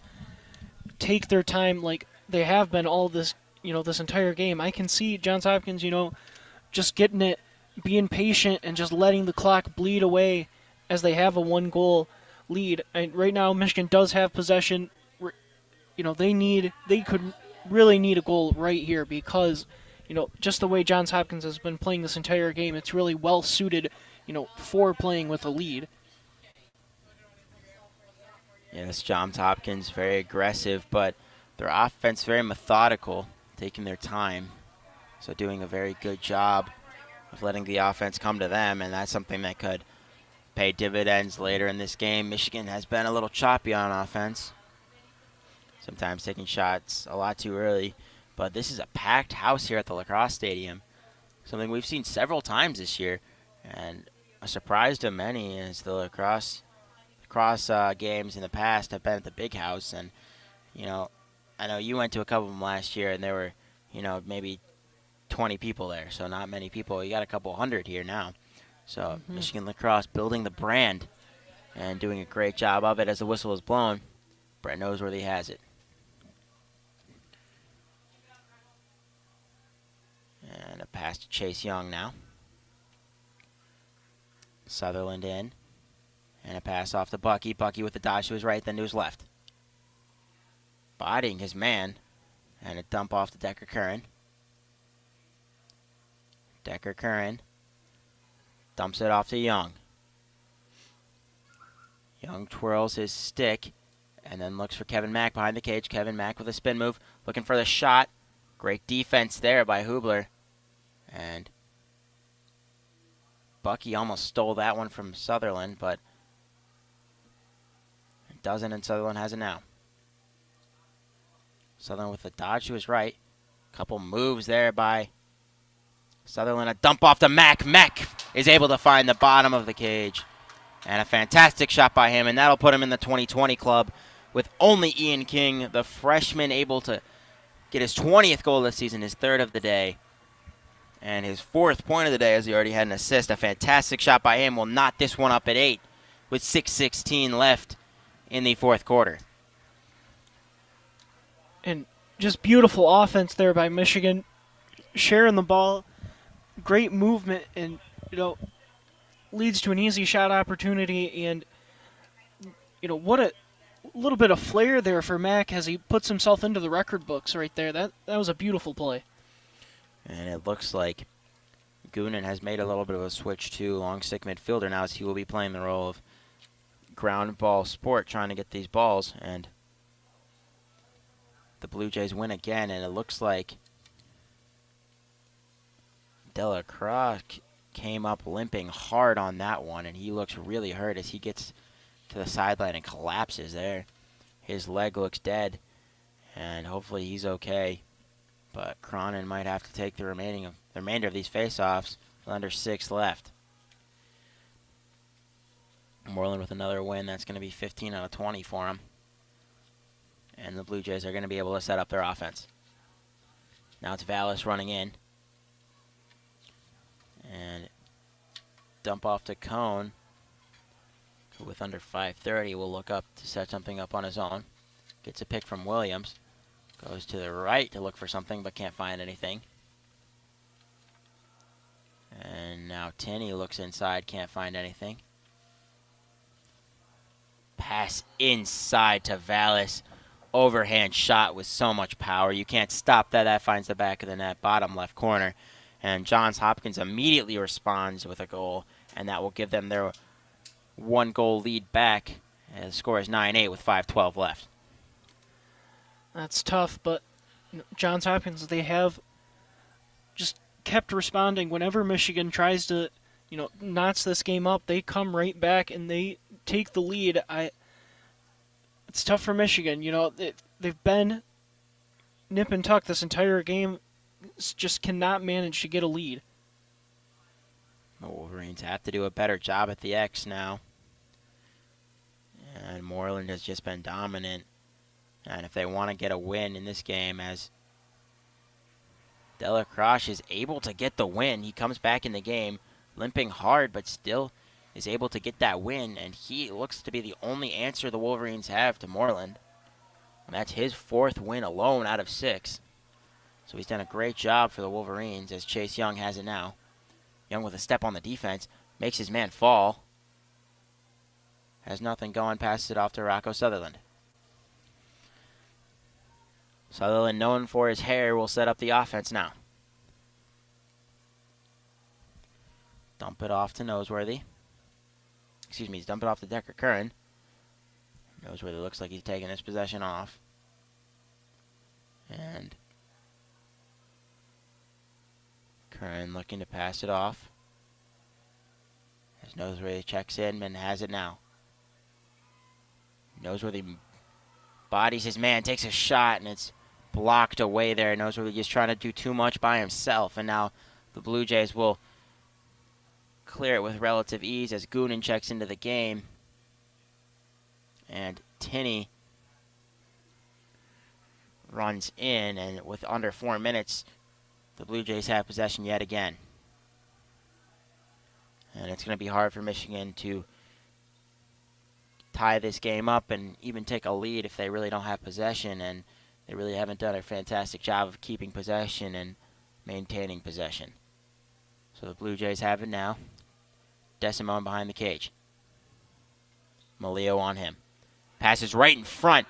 take their time like they have been all this, this entire game. I can see Johns Hopkins, just getting it, being patient, and just letting the clock bleed away as they have a 1-goal lead. And right now, Michigan does have possession. They could really need a goal right here because, just the way Johns Hopkins has been playing this entire game, it's really well suited, for playing with a lead. Yes, Johns Hopkins very aggressive, but their offense very methodical, taking their time. So doing a very good job of letting the offense come to them, and that's something that could pay dividends later in this game. Michigan has been a little choppy on offense, sometimes taking shots a lot too early, but this is a packed house here at the Lacrosse Stadium, something we've seen several times this year, and a surprise to many is the lacrosse games in the past have been at the big house, and I know you went to a couple of them last year, and there were maybe 20 people there, so not many people. You got a couple hundred here now. So Michigan Lacrosse building the brand and doing a great job of it as the whistle is blown. Brett knows where he has it. And a pass to Chase Young now. Sutherland in. And a pass off to Bucky. Bucky with the dodge to his right, then to his left. Bodying his man. And a dump off to Decker Curran. Decker Curran dumps it off to Young. Young twirls his stick and then looks for Kevin Mack behind the cage. Kevin Mack with a spin move, looking for the shot. Great defense there by Hubler. And Bucky almost stole that one from Sutherland, but it doesn't, and Sutherland has it now. Sutherland with a dodge to his right. Couple moves there by Sutherland. A dump off to Mack. Mack is able to find the bottom of the cage. And a fantastic shot by him, and that'll put him in the 2020 club with only Ian King, the freshman, able to get his 20th goal this season, his 3rd of the day, and his 4th point of the day as he already had an assist. A fantastic shot by him will knot this one up at 8 with 6:16 left in the 4th quarter. And just beautiful offense there by Michigan, sharing the ball, great movement, and, leads to an easy shot opportunity, and what a little bit of flair there for Mack as he puts himself into the record books right there. That was a beautiful play. And it looks like Goonan has made a little bit of a switch to long stick midfielder now, as he will be playing the role of ground ball sport, trying to get these balls, and the Blue Jays win again, and it looks like Delacroix came up limping hard on that one, and he looks really hurt as he gets to the sideline and collapses there. His leg looks dead, and hopefully he's okay. But Cronin might have to take the remainder of these face-offs with under 6 left. Moreland with another win. That's going to be 15 out of 20 for him. And the Blue Jays are going to be able to set up their offense. Now it's Vallis running in. And dump off to Cone, who with under 5:30 will look up to set something up on his own. Gets a pick from Williams. Goes to the right to look for something but can't find anything. And now Tinney looks inside, can't find anything. Pass inside to Vallis. Overhand shot with so much power. You can't stop that. That finds the back of the net, bottom left corner. And Johns Hopkins immediately responds with a goal, and that will give them their 1-goal lead back. And the score is 9-8 with 5:12 left. That's tough, but Johns Hopkins, they have just kept responding. Whenever Michigan tries to, knots this game up, they come right back and they take the lead. It's tough for Michigan. They've been nip and tuck this entire game, just cannot manage to get a lead. The Wolverines have to do a better job at the X now. And Moreland has just been dominant. And if they want to get a win in this game, as Lacrosse is able to get the win, he comes back in the game limping hard, but still is able to get that win. And he looks to be the only answer the Wolverines have to Moreland. And that's his 4th win alone out of 6. So he's done a great job for the Wolverines as Chase Young has it now. Young with a step on the defense, makes his man fall. Has nothing going, passes it off to Rocco Sutherland. Sutherland, known for his hair, will set up the offense now. Dump it off to Noseworthy. Excuse me, he's dumping it off to Decker Curran. Noseworthy looks like he's taking his possession off. And Curran looking to pass it off. As Noseworthy checks in and has it now. Noseworthy bodies his man, takes a shot, and it's blocked away there. Noseworthy just trying to do too much by himself. And now the Blue Jays will clear it with relative ease as Goonan checks into the game. And Tinney runs in, and with under 4 minutes, the Blue Jays have possession yet again. And it's going to be hard for Michigan to tie this game up and even take a lead if they really don't have possession, and they really haven't done a fantastic job of keeping possession and maintaining possession. So the Blue Jays have it now. Desimone behind the cage. Malio on him. Passes right in front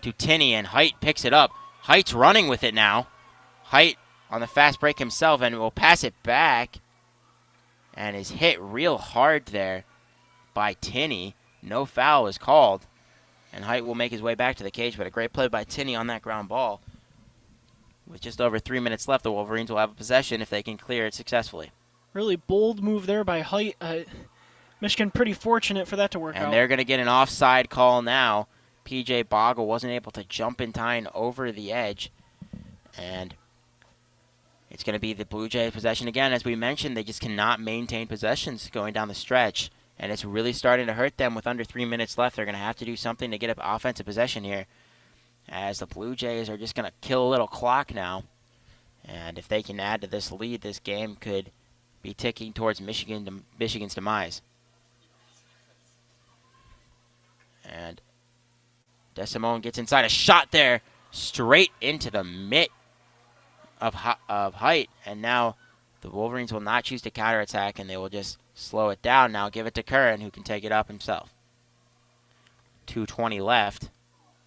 to Tinney, and Height picks it up. Height's running with it now. Height on the fast break himself, and will pass it back. And is hit real hard there by Tinney. No foul is called. And Height will make his way back to the cage, but a great play by Tinney on that ground ball. With just over 3 minutes left, the Wolverines will have a possession if they can clear it successfully. Really bold move there by Height. Michigan pretty fortunate for that to work out. And they're going to get an offside call now. P.J. Boggle wasn't able to jump in time over the edge. And it's going to be the Blue Jays possession again. As we mentioned, they just cannot maintain possessions going down the stretch. And it's really starting to hurt them with under 3 minutes left. They're going to have to do something to get up offensive possession here, as the Blue Jays are just going to kill a little clock now. And if they can add to this lead, this game could be ticking towards Michigan's demise. And Desimone gets inside, a shot there, straight into the mitt of Height. And now the Wolverines will not choose to counterattack, and they will just slow it down now, give it to Curran, who can take it up himself. 2:20 left.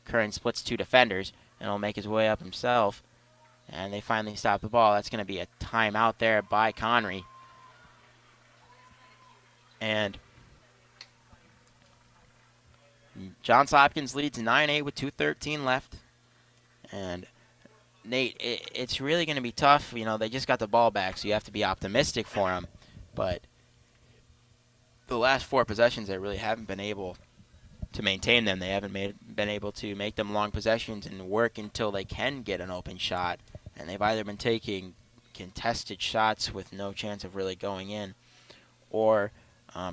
Curran splits 2 defenders, and will make his way up himself. And they finally stop the ball. That's going to be a timeout there by Connery. And Johns Hopkins leads 9-8 with 2:13 left. And Nate, it's really going to be tough. You know, they just got the ball back, so you have to be optimistic for them. But the last 4 possessions, they really haven't been able to maintain them. They haven't been able to make them long possessions and work until they can get an open shot. And they've either been taking contested shots with no chance of really going in, or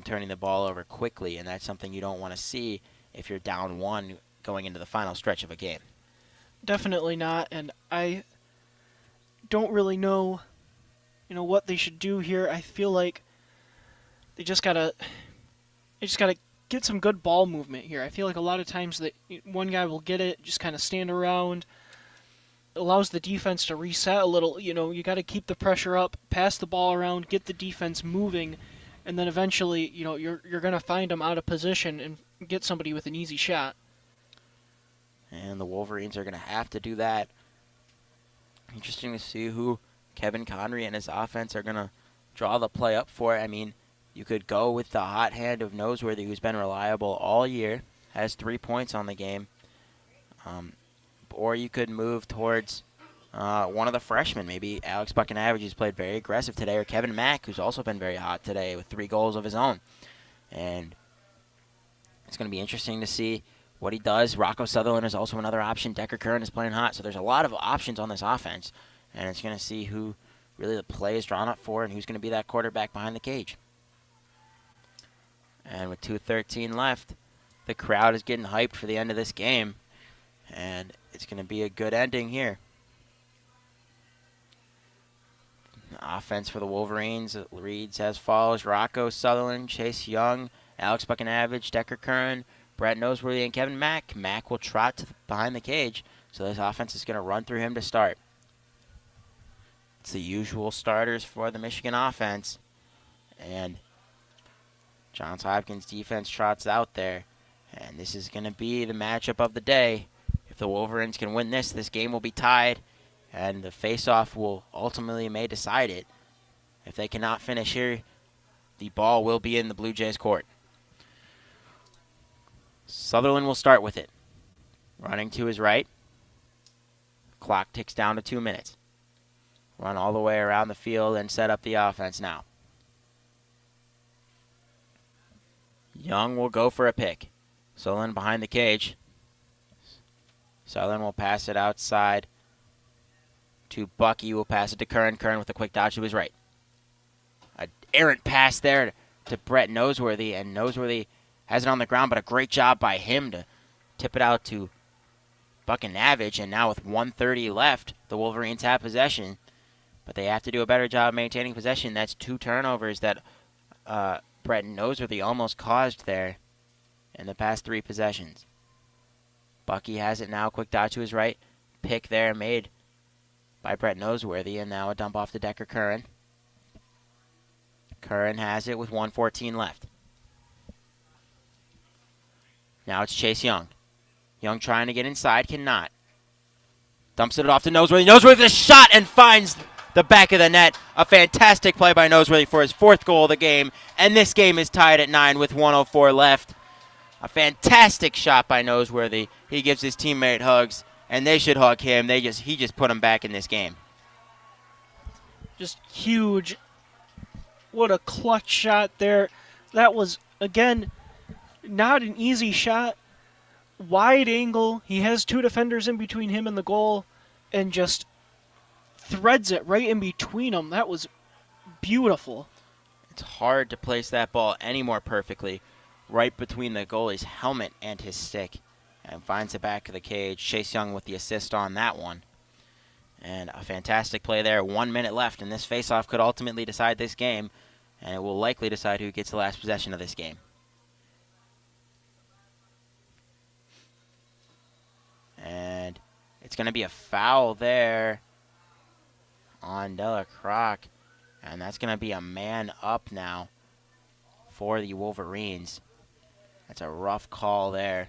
turning the ball over quickly. And that's something you don't want to see if you're down 1 going into the final stretch of a game. Definitely not, and I don't really know, what they should do here. I feel like they just gotta get some good ball movement here. I feel like a lot of times that one guy will get it, just kind of stand around, allows the defense to reset a little. You got to keep the pressure up, pass the ball around, get the defense moving, and then eventually, you're gonna find them out of position and get somebody with an easy shot. And the Wolverines are going to have to do that. Interesting to see who Kevin Connery and his offense are going to draw the play up for. I mean, you could go with the hot hand of Noseworthy, who's been reliable all year, has 3 points on the game. Or you could move towards one of the freshmen, maybe Alex Buckinavage, who's played very aggressive today, or Kevin Mack, who's also been very hot today with 3 goals of his own. And it's going to be interesting to see what he does. Rocco Sutherland is also another option. Decker Curran is playing hot. So there's a lot of options on this offense. And it's going to see who really the play is drawn up for and who's going to be that quarterback behind the cage. And with 2:13 left, the crowd is getting hyped for the end of this game. And it's going to be a good ending here. Offense for the Wolverines reads as follows: Rocco Sutherland, Chase Young, Alex Buckinavage, Decker Curran, Brett Noseworthy, and Kevin Mack. Mack will trot behind the cage, so this offense is going to run through him to start. It's the usual starters for the Michigan offense. And Johns Hopkins defense trots out there. And this is going to be the matchup of the day. If the Wolverines can win this, this game will be tied. And the face-off will ultimately may decide it. If they cannot finish here, the ball will be in the Blue Jays court. Sutherland will start with it. Running to his right. Clock ticks down to 2 minutes. Run all the way around the field and set up the offense now. Young will go for a pick. Sutherland behind the cage. Sutherland will pass it outside to Bucky, who will pass it to Curran. Curran with a quick dodge to his right. An errant pass there to Brett Noseworthy, and Noseworthy has it on the ground, but a great job by him to tip it out to Buckinavage. And now with 1:30 left, the Wolverines have possession, but they have to do a better job maintaining possession. That's 2 turnovers that Brett Noseworthy almost caused there in the past 3 possessions. Bucky has it now, quick dodge to his right. Pick there made by Brett Noseworthy, and now a dump off to Decker Curran. Curran has it with 1:14 left. Now it's Chase Young. Young trying to get inside, cannot. Dumps it off to Noseworthy. Noseworthy with a shot and finds the back of the net. A fantastic play by Noseworthy for his 4th goal of the game, and this game is tied at 9 with 1:04 left. A fantastic shot by Noseworthy. He gives his teammate hugs, and they should hug him. He just put him back in this game. Just huge. What a clutch shot there. That was, again, not an easy shot. Wide angle. He has 2 defenders in between him and the goal, and just threads it right in between them. That was beautiful. It's hard to place that ball any more perfectly. Right between the goalie's helmet and his stick, and finds the back of the cage. Chase Young with the assist on that one. And a fantastic play there. 1 minute left, and this faceoff could ultimately decide this game, and it will likely decide who gets the last possession of this game. And it's going to be a foul there on Delacroix, and that's going to be a man up now for the Wolverines. That's a rough call there.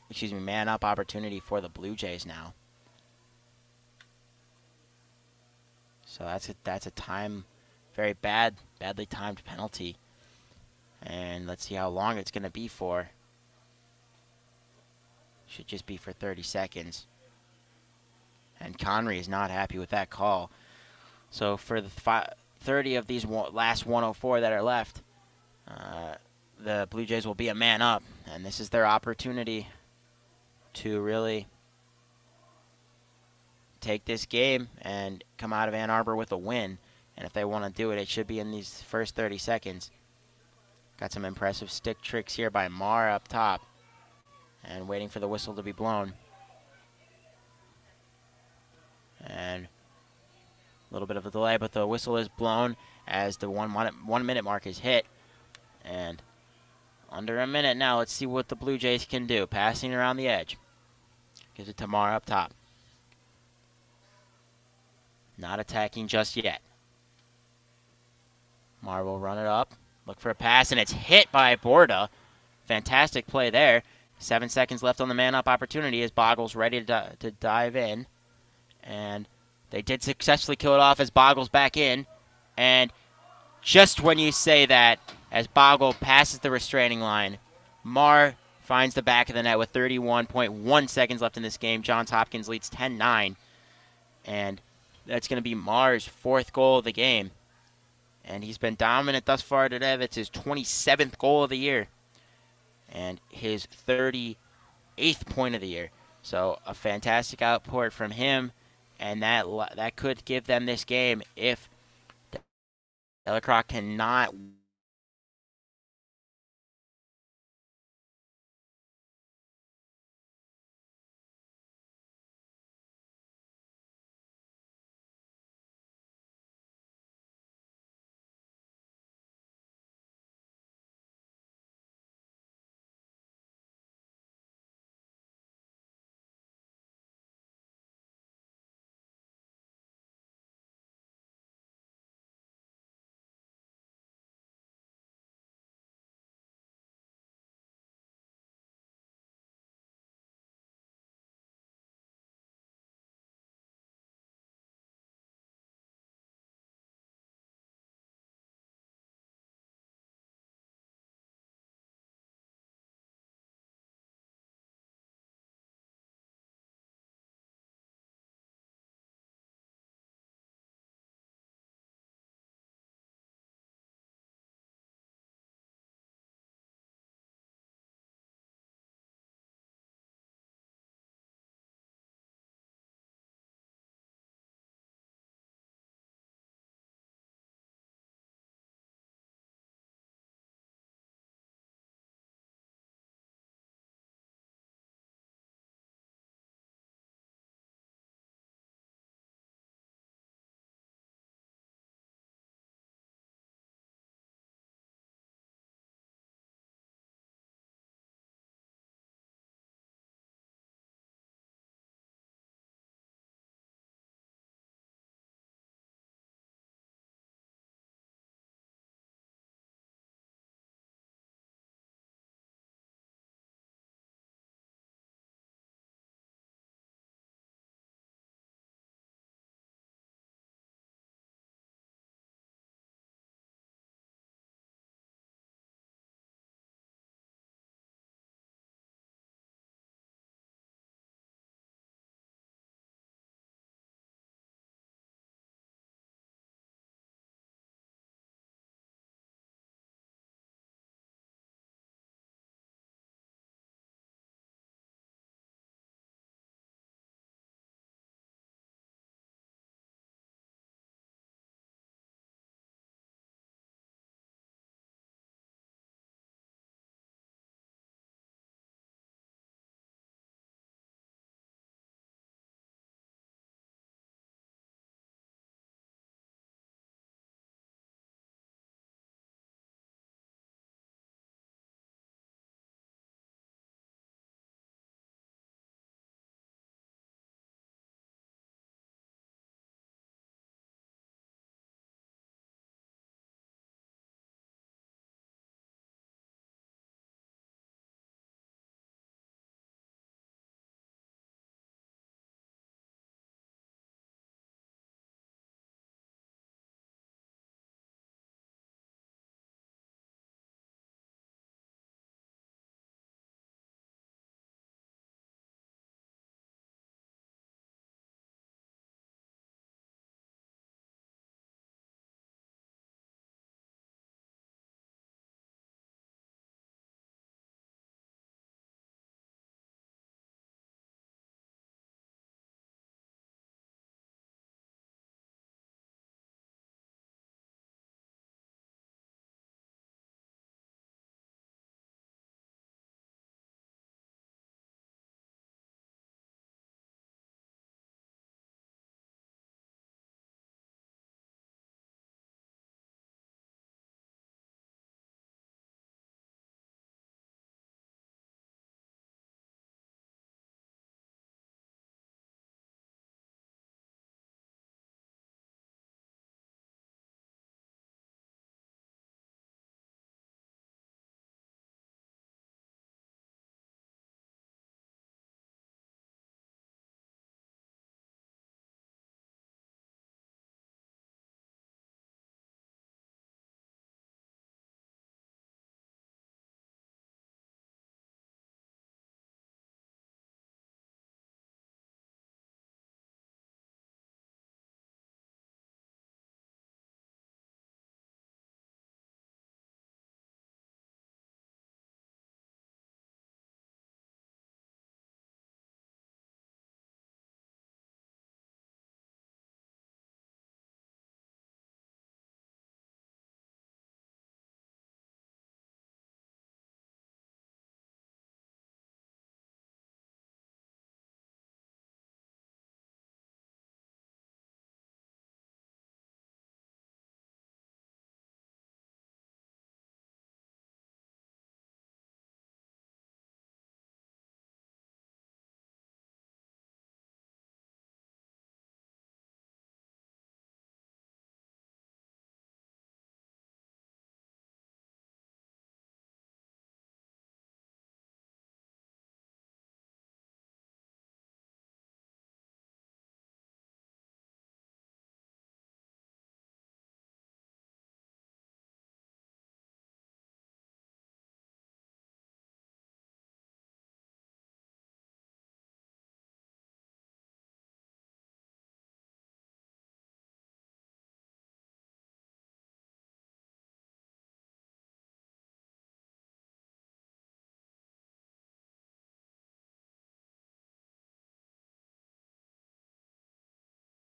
Excuse me, man up opportunity for the Blue Jays now. So that's a very badly timed penalty. And let's see how long it's going to be for. Should just be for 30 seconds. And Connery is not happy with that call. So for the 30 of these last 104 that are left, the Blue Jays will be a man up, and this is their opportunity to really take this game and come out of Ann Arbor with a win. And if they want to do it, it should be in these first 30 seconds. Got some impressive stick tricks here by Marr up top, and waiting for the whistle to be blown. And a little bit of a delay, but the whistle is blown as the 1 minute mark is hit. And under a minute now, let's see what the Blue Jays can do. Passing around the edge. Gives it to Marr up top. Not attacking just yet. Marr will run it up. Look for a pass, and it's hit by Borda. Fantastic play there. 7 seconds left on the man-up opportunity as Boggle's ready to dive in. And they did successfully kill it off as Boggle's back in. And just when you say that, as Boggle passes the restraining line, Marr finds the back of the net with 31.1 seconds left in this game. Johns Hopkins leads 10-9. And that's going to be Marr's 4th goal of the game. And he's been dominant thus far today. That's his 27th goal of the year. And his 38th point of the year. So a fantastic output from him. And that could give them this game if Delacroix cannot